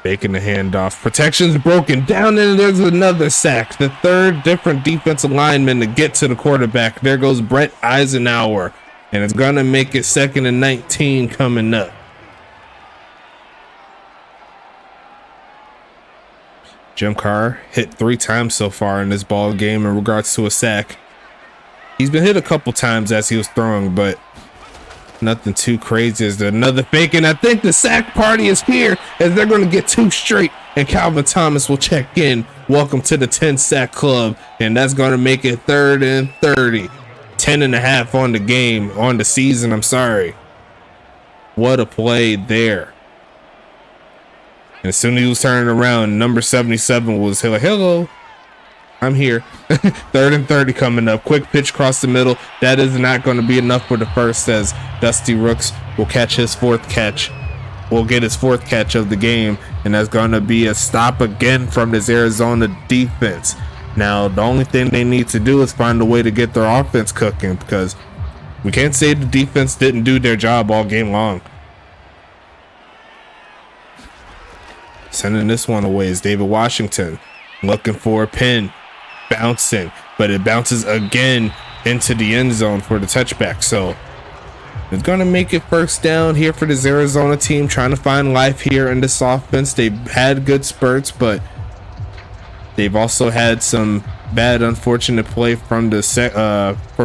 Faking the handoff. Protection's broken down, and there's another sack. The 3rd different defensive lineman to get to the quarterback. There goes Brett Eisenhower, and it's going to make it 2nd and 19 coming up. Jim Carr hit 3 times so far in this ball game in regards to a sack. He's been hit a couple times as he was throwing, but nothing too crazy. Is there another fake? And I think the sack party is here, as they're going to get 2 straight, and Calvin Thomas will check in. Welcome to the 10 sack club, and that's going to make it 3rd and 30. 10.5 on the game, on the season. I'm sorry. What a play there. And as soon as he was turning around, number 77 was like, hello. I'm here. 3rd and 30 coming up. Quick pitch across the middle. That is not going to be enough for the first, as Dusty Rooks will catch his 4th catch. Will get his 4th catch of the game, and that's going to be a stop again from this Arizona defense. Now, the only thing they need to do is find a way to get their offense cooking, because we can't say the defense didn't do their job all game long. Sending this one away is David Washington, looking for a pin, bouncing, but it bounces again into the end zone for the touchback. So it's going to make it first down here for this Arizona team, trying to find life here in this offense. They've had good spurts, but they've also had some bad, unfortunate play from the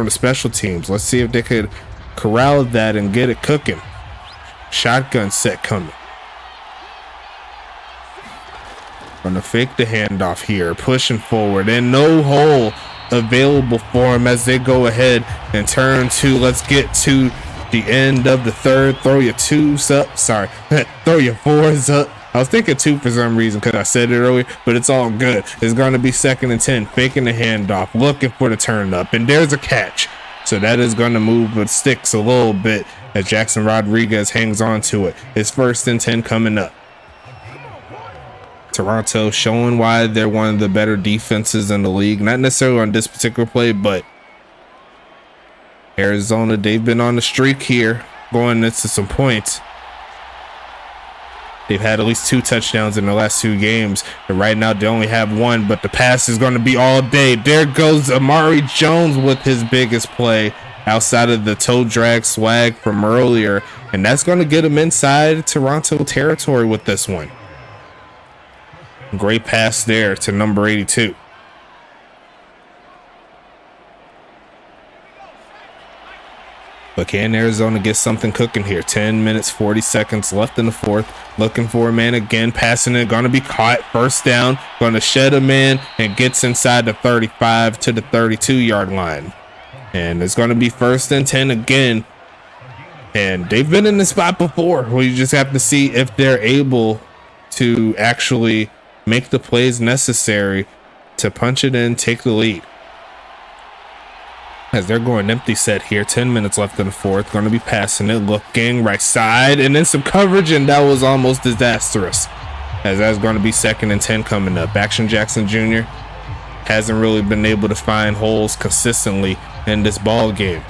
special teams. Let's see if they could corral that and get it cooking. Shotgun set coming. Gonna fake the handoff here, pushing forward, and no hole available for him as they go ahead and turn to, let's get to the end of the 3rd. Throw your 2s up. Sorry, throw your 4s up. I was thinking 2 for some reason because I said it earlier, but it's all good. It's going to be 2nd and 10, faking the handoff, looking for the turn up, and there's a catch. So that is going to move the sticks a little bit as Jackson Rodriguez hangs on to it. His 1st and 10 coming up. Toronto showing why they're one of the better defenses in the league. Not necessarily on this particular play, but Arizona, they've been on the streak here, going into some points. They've had at least 2 touchdowns in the last 2 games, and right now they only have 1, but the pass is going to be all day. There goes Amari Jones with his biggest play outside of the toe drag swag from earlier, and that's going to get him inside Toronto territory with this one. Great pass there to number 82. But can Arizona get something cooking here? 10 minutes, 40 seconds left in the 4th. Looking for a man again, passing it, going to be caught. 1st down, going to shed a man and gets inside the 35 to the 32-yard line. And it's going to be 1st and 10 again. And they've been in this spot before. We just have to see if they're able to actually make the plays necessary to punch it in, take the lead. As they're going empty set here, 10 minutes left in the 4th. Going to be passing it, looking right side, and then some coverage, and that was almost disastrous. As that's going to be 2nd and 10 coming up. Action Jackson Jr. hasn't really been able to find holes consistently in this ball game.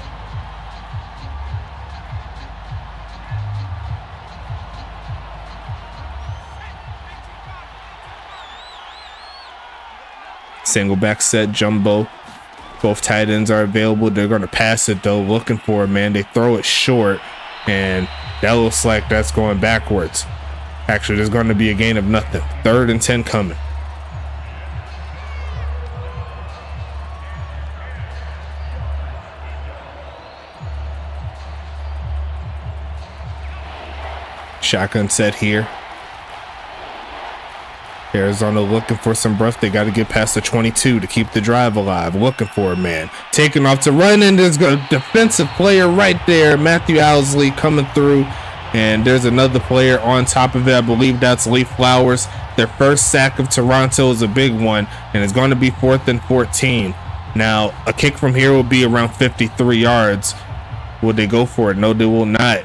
Single back set, jumbo. Both tight ends are available. They're going to pass it, though, looking for it, man. They throw it short, and that looks like that's going backwards. Actually, there's going to be a gain of nothing. 3rd and 10 coming. Shotgun set here. Arizona looking for some breath. They got to get past the 22 to keep the drive alive. Looking for a man. Taking off to run, and there's a defensive player right there. Matthew Owsley coming through, and there's another player on top of it. I believe that's Lee Flowers. Their first sack of Toronto is a big one, and it's going to be 4th and 14. Now, a kick from here will be around 53 yards. Will they go for it? No, they will not.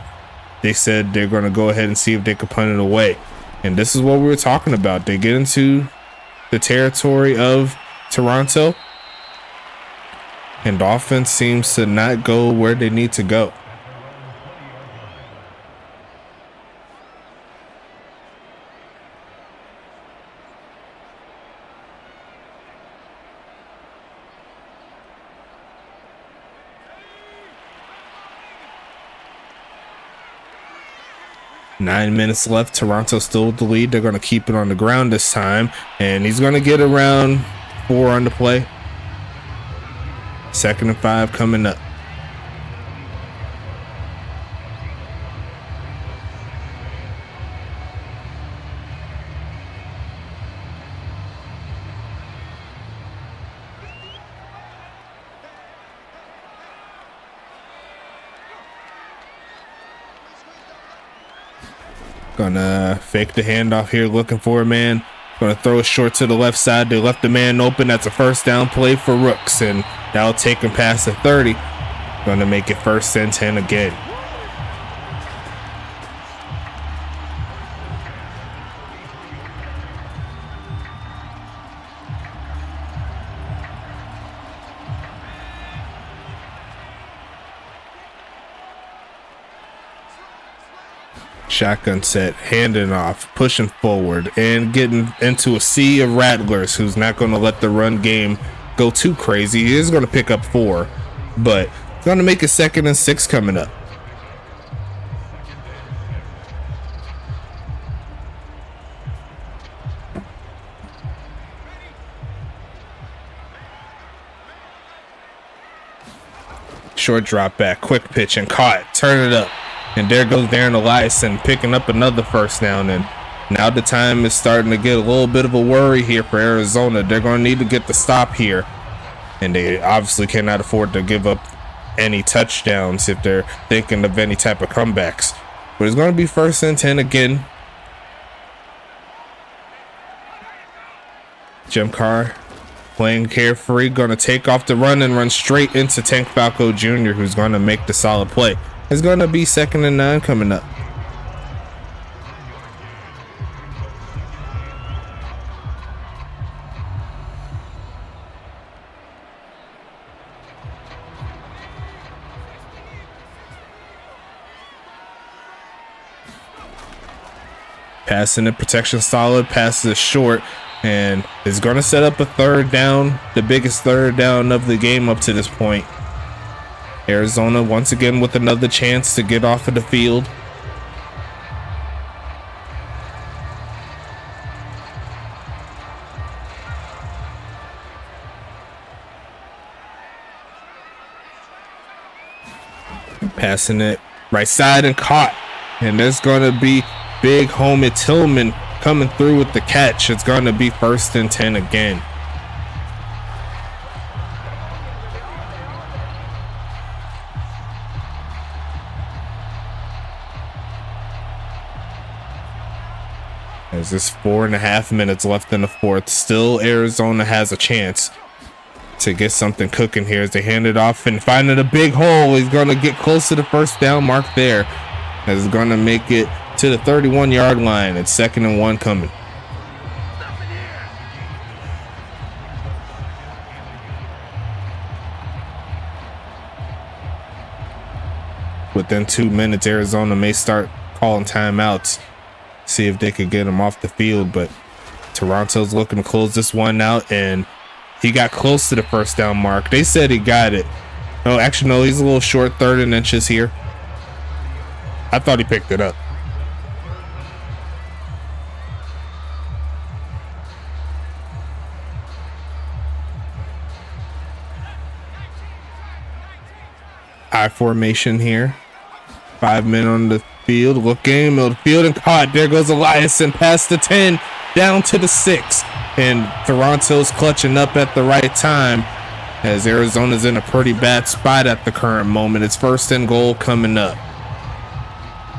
They said they're going to go ahead and see if they can punt it away. And this is what we were talking about. They get into the territory of Toronto, and offense seems to not go where they need to go. Nine minutes left. Toronto still with the lead. They're going to keep it on the ground this time, and he's going to get around 4 on the play. 2nd and 5 coming up. Gonna fake the handoff here, looking for a man. Gonna throw it short to the left side. They left the man open. That's a first down play for Rooks, and that'll take him past the 30. Gonna make it 1st and 10 again. Shotgun set, handing off, pushing forward, and getting into a sea of Rattlers who's not going to let the run game go too crazy. He is going to pick up 4, but going to make it 2nd and 6 coming up. Short drop back, quick pitch, and caught. Turn it up. And there goes Darren Eliason picking up another first down. And now the time is starting to get a little bit of a worry here for Arizona. They're going to need to get the stop here. And they obviously cannot afford to give up any touchdowns if they're thinking of any type of comebacks. But it's going to be 1st and 10 again. Jim Carr playing carefree, going to take off the run and run straight into Tank Falco Jr., who's going to make the solid play. It's going to be 2nd and 9 coming up. Passing it, protection solid, passes it short, and is going to set up a 3rd down, the biggest 3rd down of the game up to this point. Arizona once again with another chance to get off of the field. Passing it right side and caught. And there's going to be big homie Tillman coming through with the catch. It's going to be 1st and 10 again. As there's 4.5 minutes left in the 4th, still Arizona has a chance to get something cooking here as they hand it off and finding a big hole. He's going to get close to the 1st down mark there. As he's going to make it to the 31-yard line. It's 2nd and 1 coming. Within 2 minutes, Arizona may start calling timeouts. See if they could get him off the field, but Toronto's looking to close this one out, and he got close to the 1st down mark. They said he got it. Oh, actually, no, he's a little short, 3rd and inches here. I thought he picked it up. I formation here. 5 men on the field, looking, middle of the field, and caught. There goes Eliason past the 10, down to the 6. And Toronto's clutching up at the right time as Arizona's in a pretty bad spot at the current moment. It's 1st and goal coming up.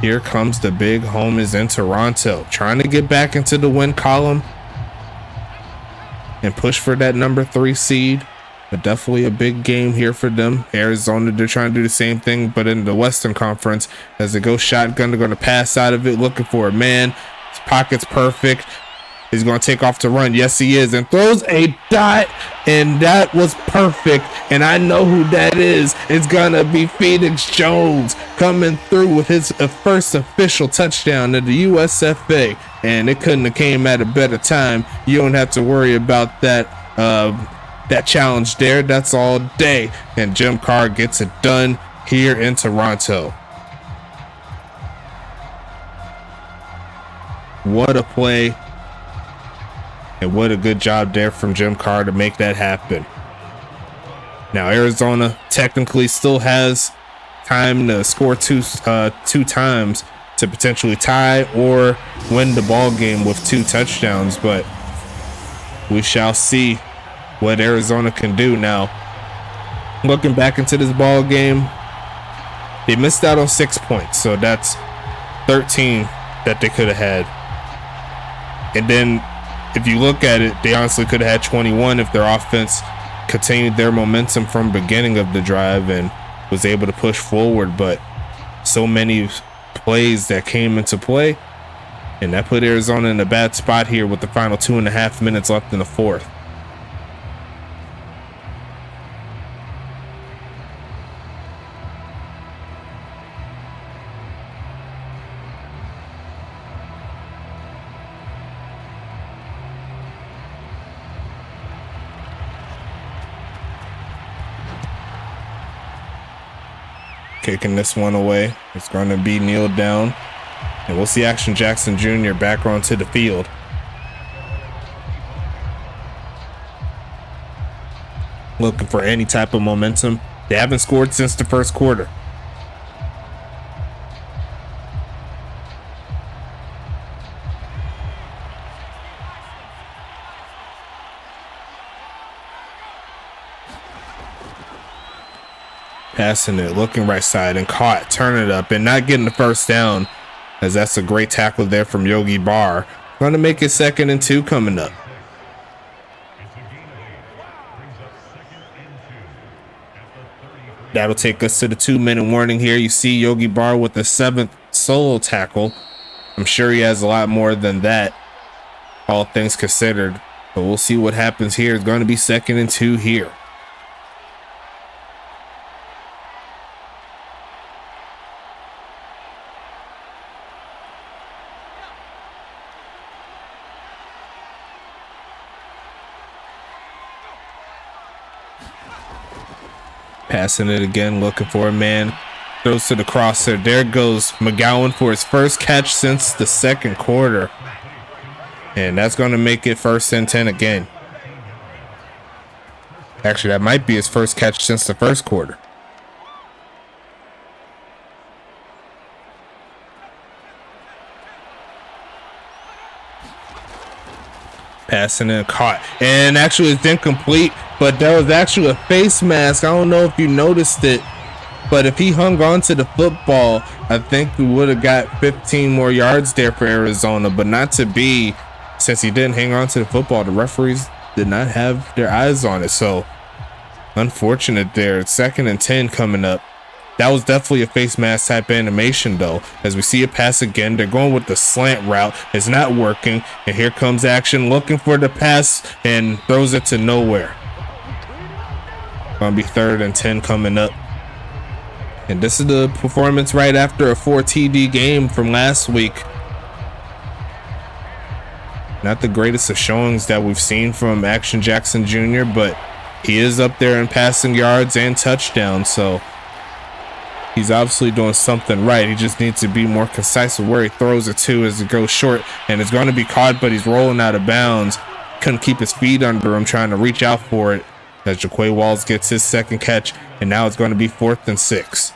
Here comes the big homies in Toronto, trying to get back into the win column and push for that number 3 seed. But definitely a big game here for them. Arizona, they're trying to do the same thing, but in the Western Conference, as they go shotgun, they're going to pass out of it, looking for a man. His pocket's perfect. He's going to take off to run. Yes, he is. And throws a dot. And that was perfect. And I know who that is. It's going to be Phoenix Jones coming through with his first official touchdown in the USFA. And it couldn't have came at a better time. You don't have to worry about that challenge there. That's all day. And Jim Carr gets it done here in Toronto. What a play. And what a good job there from Jim Carr to make that happen. Now Arizona technically still has time to score two times to potentially tie or win the ball game with 2 touchdowns, but we shall see what Arizona can do. Now, looking back into this ball game, they missed out on 6 points, so that's 13 that they could have had. And then if you look at it, they honestly could have had 21 if their offense continued their momentum from beginning of the drive and was able to push forward. But so many plays that came into play, and that put Arizona in a bad spot here with the final 2.5 minutes left in the fourth. Kicking this one away. It's going to be kneeled down. And we'll see Action Jackson Jr. back onto the field. Looking for any type of momentum. They haven't scored since the first quarter. Passing it, looking right side and caught, turn it up and not getting the first down, as that's a great tackle there from Yogi Barr. Going to make it 2nd and 2 coming up. That'll take us to the 2-minute warning here. You see Yogi Barr with the 7th solo tackle. I'm sure he has a lot more than that, all things considered, but we'll see what happens here. It's going to be 2nd and 2 here. Passing it again, looking for a man. Throws to the crosser. There goes McGowan for his first catch since the second quarter. And that's going to make it 1st and 10 again. Actually, that might be his first catch since the first quarter. Passing and caught. And actually it's incomplete, but there was actually a face mask. I don't know if you noticed it, but if he hung on to the football, I think we would have got 15 more yards there for Arizona, but not to be, since he didn't hang on to the football. The referees did not have their eyes on it, so unfortunate there. 2nd and 10 coming up. That was definitely a face mask type animation though, as we see it pass again. They're going with the slant route. It's not working, and here comes Action looking for the pass and throws it to nowhere. Gonna be 3rd and 10 coming up. And this is the performance right after a 4 TD game from last week. Not the greatest of showings that we've seen from Action Jackson Jr., but he is up there in passing yards and touchdowns, so he's obviously doing something right. He just needs to be more concise with where he throws it to as it goes short, and it's going to be caught, but he's rolling out of bounds. Couldn't keep his feet under him, trying to reach out for it as Jaquay Walls gets his 2nd catch, and now it's going to be 4th and 6.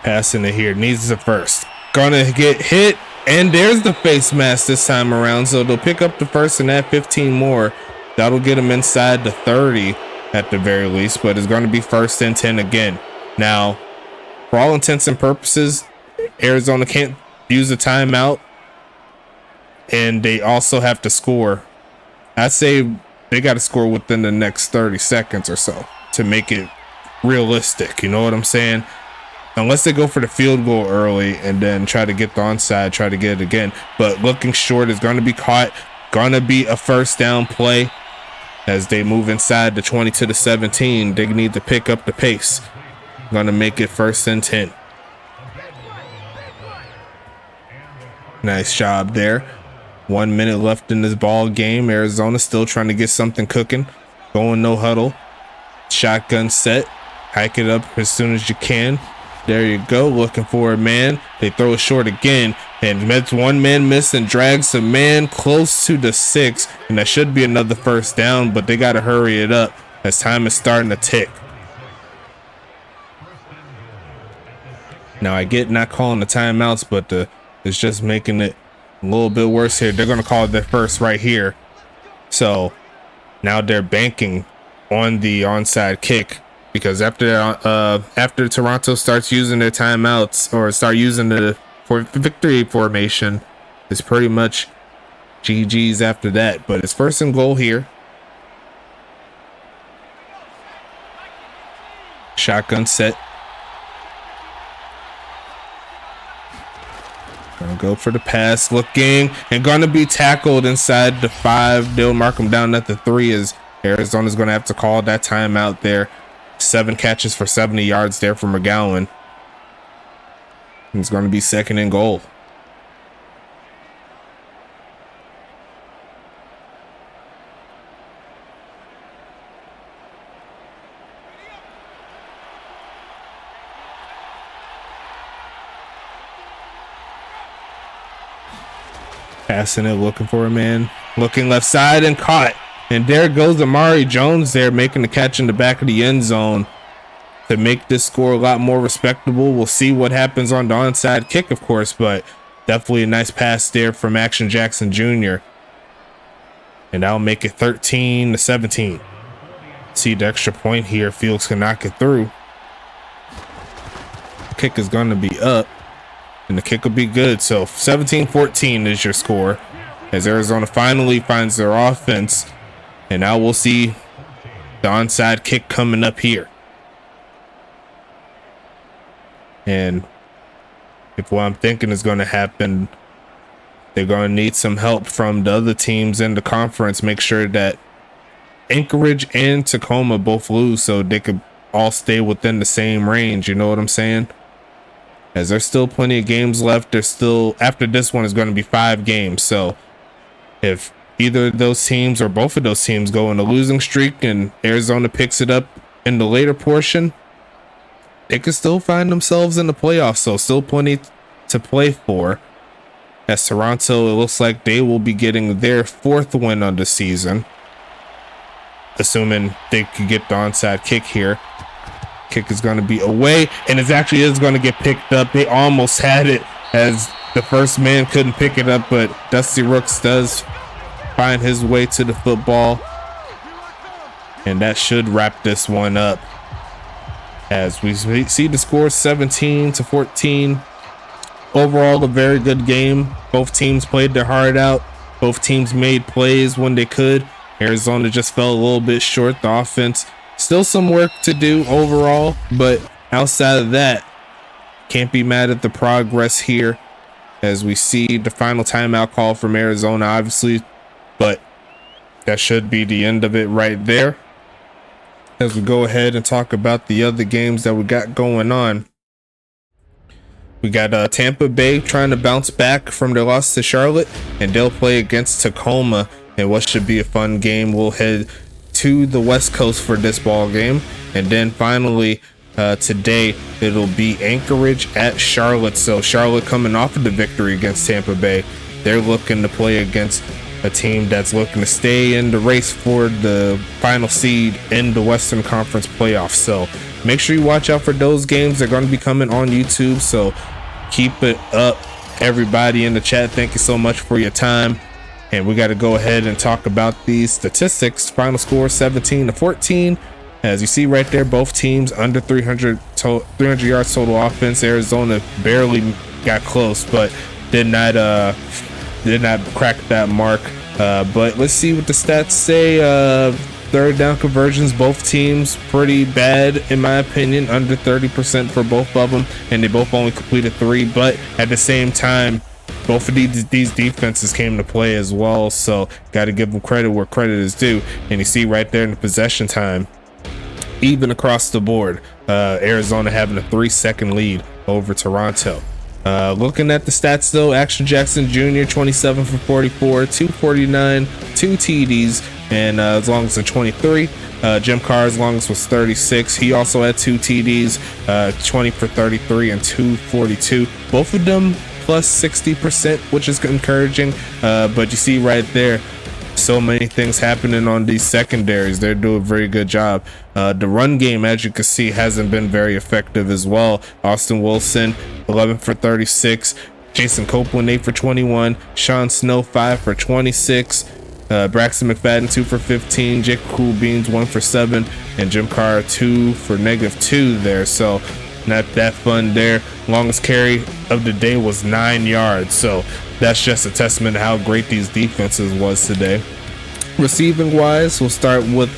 Passing it here, needs the first. Gonna get hit, and there's the face mask this time around, so they'll pick up the first and add 15 more. That'll get them inside the 30 at the very least, but it's going to be 1st and 10 again. Now, for all intents and purposes, Arizona can't use a timeout, and they also have to score. I'd say they got to score within the next 30 seconds or so to make it realistic. You know what I'm saying? Unless they go for the field goal early and then try to get the onside, try to get it again. But looking short is going to be caught. Going to be a 1st down play as they move inside the 20 to the 17. They need to pick up the pace. Going to make it 1st and 10. Nice job there. 1 minute left in this ball game. Arizona still trying to get something cooking. Going no huddle. Shotgun set. Hike it up as soon as you can. There you go, looking for a man. They throw it short again, and that's 1 man miss and drags a man close to the 6, and that should be another 1st down, but they got to hurry it up as time is starting to tick. Now I get not calling the timeouts, but it's just making it a little bit worse here. They're going to call it their first right here. So Now they're banking on the onside kick, because after Toronto starts using their timeouts or start using the victory formation, it's pretty much GG's after that. But it's 1st and goal here. Shotgun set. Gonna go for the pass, looking, and gonna be tackled inside the 5. They'll mark him down at the 3 as Arizona's gonna have to call that timeout there. 7 catches for 70 yards there from McGowan. It's gonna be 2nd and goal. Passing it, looking for a man, looking left side and caught. And there goes Amari Jones there, making the catch in the back of the end zone to make this score a lot more respectable. We'll see what happens on the onside kick, of course, but definitely a nice pass there from Action Jackson Jr. And that'll make it 13-17. See the extra point here. Fields can knock it through. Kick is going to be up. And the kick will be good. So 17-14 is your score as Arizona finally finds their offense. And now we'll see the onside kick coming up here. And if what I'm thinking is going to happen, they're going to need some help from the other teams in the conference. Make sure that Anchorage and Tacoma both lose so they could all stay within the same range. You know what I'm saying? As there's still plenty of games left. There's still, after this one, is going to be 5 games. So if either of those teams or both of those teams go on a losing streak and Arizona picks it up in the later portion, they could still find themselves in the playoffs. So still plenty to play for. As Toronto, it looks like they will be getting their 4th win on the season, assuming they could get the onside kick here. Kick is going to be away, and it actually is going to get picked up. They almost had it as the first man couldn't pick it up, but Dusty Rooks does find his way to the football, and that should wrap this one up as we see the score 17-14. Overall, a very good game. Both teams played their heart out. Both teams made plays when they could. Arizona just fell a little bit short. The offense, still some work to do overall, but outside of that, can't be mad at the progress here as we see the final timeout call from Arizona, obviously, but that should be the end of it right there. As we go ahead and talk about the other games that we got going on. We got Tampa Bay trying to bounce back from their loss to Charlotte, and they'll play against Tacoma in what should be a fun game. We'll head to the West Coast for this ball game, and then finally today it'll be Anchorage at Charlotte. So Charlotte coming off of the victory against Tampa Bay, they're looking to play against a team that's looking to stay in the race for the final seed in the Western Conference playoffs. So make sure you watch out for those games. They're going to be coming on YouTube, so keep it up. Everybody in the chat, thank you so much for your time. And we got to go ahead and talk about these statistics. Final score 17-14. As you see right there, both teams under 300 yards total offense. Arizona barely got close, but did not crack that mark. But let's see what the stats say. Third down conversions, both teams pretty bad in my opinion, under 30% for both of them, and they both only completed 3. But at the same time, both of these defenses came to play as well, so got to give them credit where credit is due. And you see right there in the possession time, even across the board, Arizona having a 3-second lead over Toronto. Looking at the stats though, Action Jackson Jr. 27 for 44, 249, 2 TDs, and as long as 23. Jim Carr as long as was 36. He also had 2 TDs, 20 for 33 and 242. Both of them plus 60%, which is encouraging. But you see right there, so many things happening on these secondaries. They're doing a very good job. The run game, as you can see, hasn't been very effective as well. Austin Wilson 11 for 36, Jason Copeland 8 for 21, Sean Snow 5 for 26, Braxton McFadden 2 for 15, Jake Cool Beans 1 for 7, and Jim Carr 2 for -2 there. So not that fun there. Longest carry of the day was 9 yards. So that's just a testament to how great these defenses was today. Receiving wise, we'll start with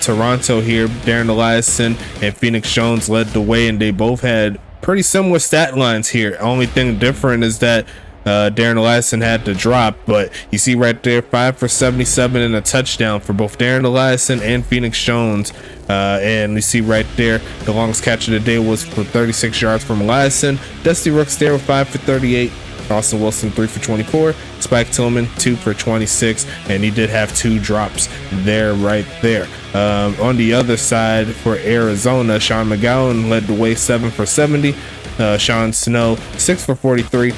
Toronto here. Darren Eliason and Phoenix Jones led the way, and they both had pretty similar stat lines here. Only thing different is that Darren Eliason had to drop, but you see right there 5 for 77 and a touchdown for both Darren Eliason and Phoenix Jones. And you see right there the longest catch of the day was for 36 yards from Eliason. Dusty Rooks there with 5 for 38. Austin Wilson 3 for 24, Spike Tillman 2 for 26, and he did have 2 drops there right there. On the other side for Arizona, Sean McGowan led the way 7 for 70, Sean Snow 6 for 43,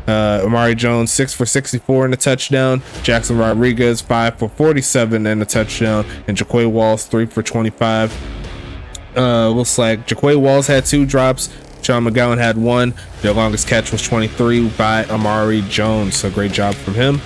Amari Jones 6 for 64 and a touchdown, Jackson Rodriguez 5 for 47 and a touchdown, and Jaquay Walls 3 for 25. Looks like Jaquay Walls had 2 drops, Sean McGowan had 1. Their longest catch was 23 by Amari Jones. So great job from him.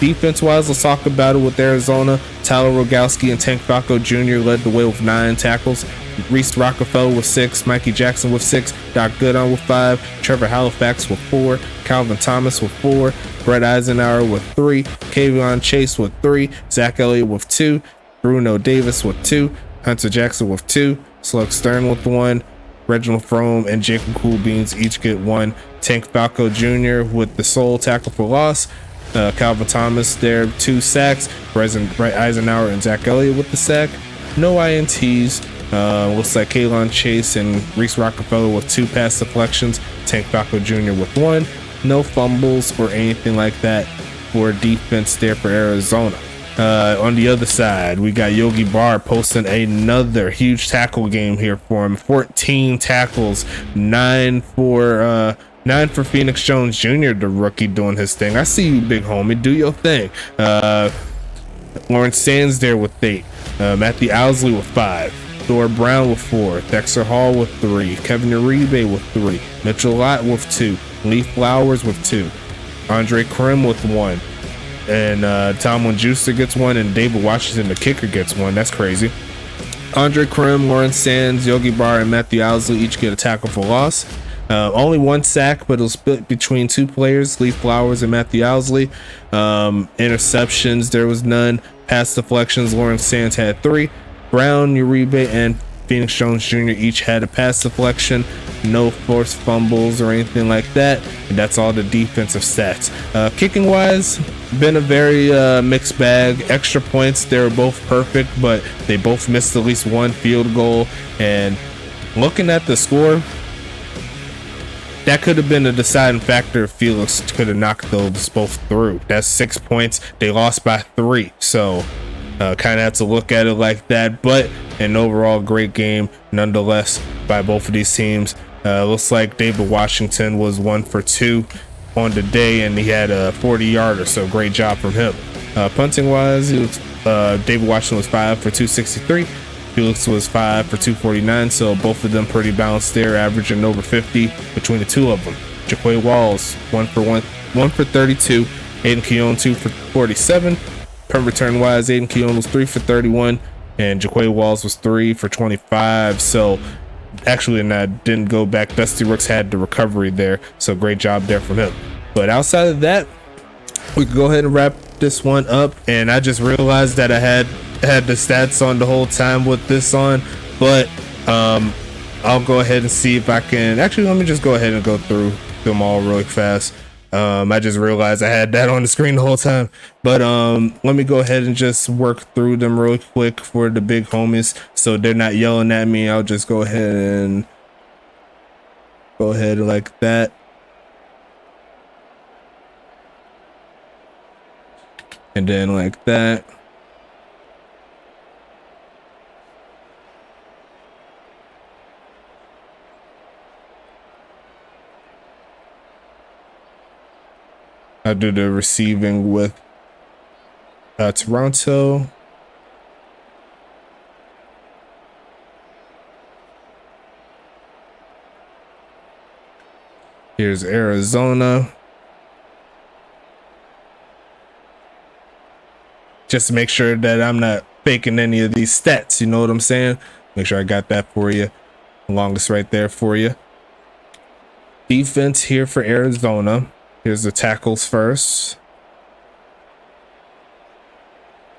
Defense wise, let's talk about it with Arizona. Tyler Rogowski and Tank Falco Jr. led the way with 9 tackles. Reese Rockefeller with 6, Mikey Jackson with 6, Doc Goodon with 5, Trevor Halifax with 4, Calvin Thomas with 4, Brett Eisenhower with 3, Kavion Chase with 3, Zach Elliott with 2, Bruno Davis with 2, Hunter Jackson with 2, Slug Stern with 1, Reginald Frome and Jacob Cool Beans each get 1. Tank Falco Jr. with the sole tackle for loss. Calvin Thomas there 2 sacks. Brett Eisenhower and Zach Elliott with the sack. No INTs. Looks like Kaylon Chase and Reese Rockefeller with 2 pass deflections. Tank Falco Jr. with 1. No fumbles or anything like that for defense there for Arizona. On the other side, we got Yogi Barr posting another huge tackle game here for him. 14 tackles, 9 for Phoenix Jones Jr., the rookie, doing his thing. I see you, big homie. Do your thing. Lawrence Sands there with 8. Matthew Owsley with 5. Thor Brown with 4. Dexter Hall with 3. Kevin Uribe with 3. Mitchell Lott with 2. Lee Flowers with 2. Andre Krim with 1. And Tomlin Juicer gets 1, and David Washington, the kicker, gets 1. That's crazy. Andre Krim, Lawrence Sands, Yogi Barr, and Matthew Owsley each get a tackle for loss. Only 1 sack, but it was split between 2 players, Lee Flowers and Matthew Owsley. Interceptions, there was none. Pass deflections, Lawrence Sands had 3. Brown, Uribe, and Phoenix Jones Jr. each had a pass deflection. No forced fumbles or anything like that. And that's all the defensive stats. Kicking wise, been a very mixed bag. Extra points, they were both perfect, but they both missed at least 1 field goal. And looking at the score, that could have been a deciding factor if Felix could have knocked those both through. That's 6 points. They lost by 3. So kind of have to look at it like that, but an overall great game nonetheless by both of these teams. Looks like David Washington was 1 for 2 on the day, and he had a 40-yarder, so great job from him. Punting wise, David Washington was 5 for 263. Felix was 5 for 249, so both of them pretty balanced there, averaging over 50 between the 2 of them. Jaquay Walls 1 for 32. Aiden Keown 2 for 47. Punt return wise, Aiden Keown was 3 for 31, and Jaquay Walls was 3 for 25. So actually, and I didn't go back. Dusty Rooks had the recovery there, so great job there from him. But outside of that, we can go ahead and wrap this one up. And I just realized that I had the stats on the whole time with this on, but I'll go ahead and see if I can. Actually, let me just go ahead and go through them all really fast. I just realized I had that on the screen the whole time, but let me go ahead and just work through them real quick for the big homies so they're not yelling at me. I'll just go ahead like that, and then like that. I'll do the receiving with Toronto. Here's Arizona. just to make sure that I'm not faking any of these stats. You know what I'm saying? Make sure I got that for you. Longest right there for you. Defense here for Arizona. Here's the tackles first.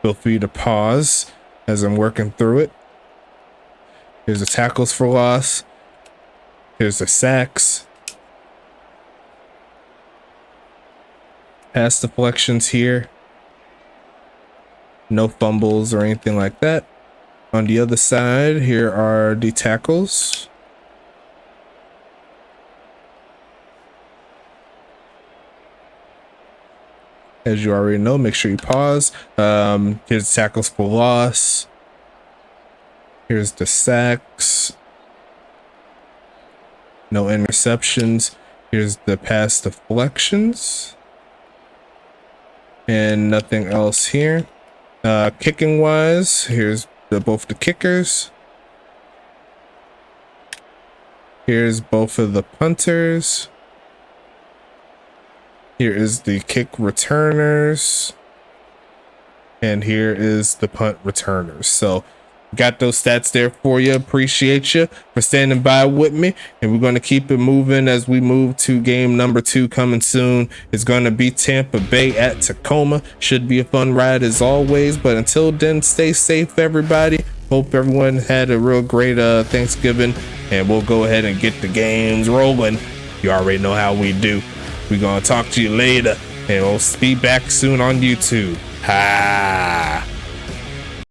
Feel free to pause as I'm working through it. Here's the tackles for loss. Here's the sacks. Pass deflections here. No fumbles or anything like that. On the other side, here are the tackles. As you already know, make sure you pause. Here's the tackles for loss. Here's the sacks. No interceptions. Here's the pass deflections. And nothing else here. Kicking wise, here's both the kickers. Here's both of the punters. Here is the kick returners. And here is the punt returners. So got those stats there for you. Appreciate you for standing by with me. And we're going to keep it moving as we move to game number 2 coming soon. It's going to be Tampa Bay at Tacoma. Should be a fun ride as always. But until then, stay safe, everybody. Hope everyone had a real great Thanksgiving. And we'll go ahead and get the games rolling. You already know how we do. We're going to talk to you later. And we'll be back soon on YouTube. Ha!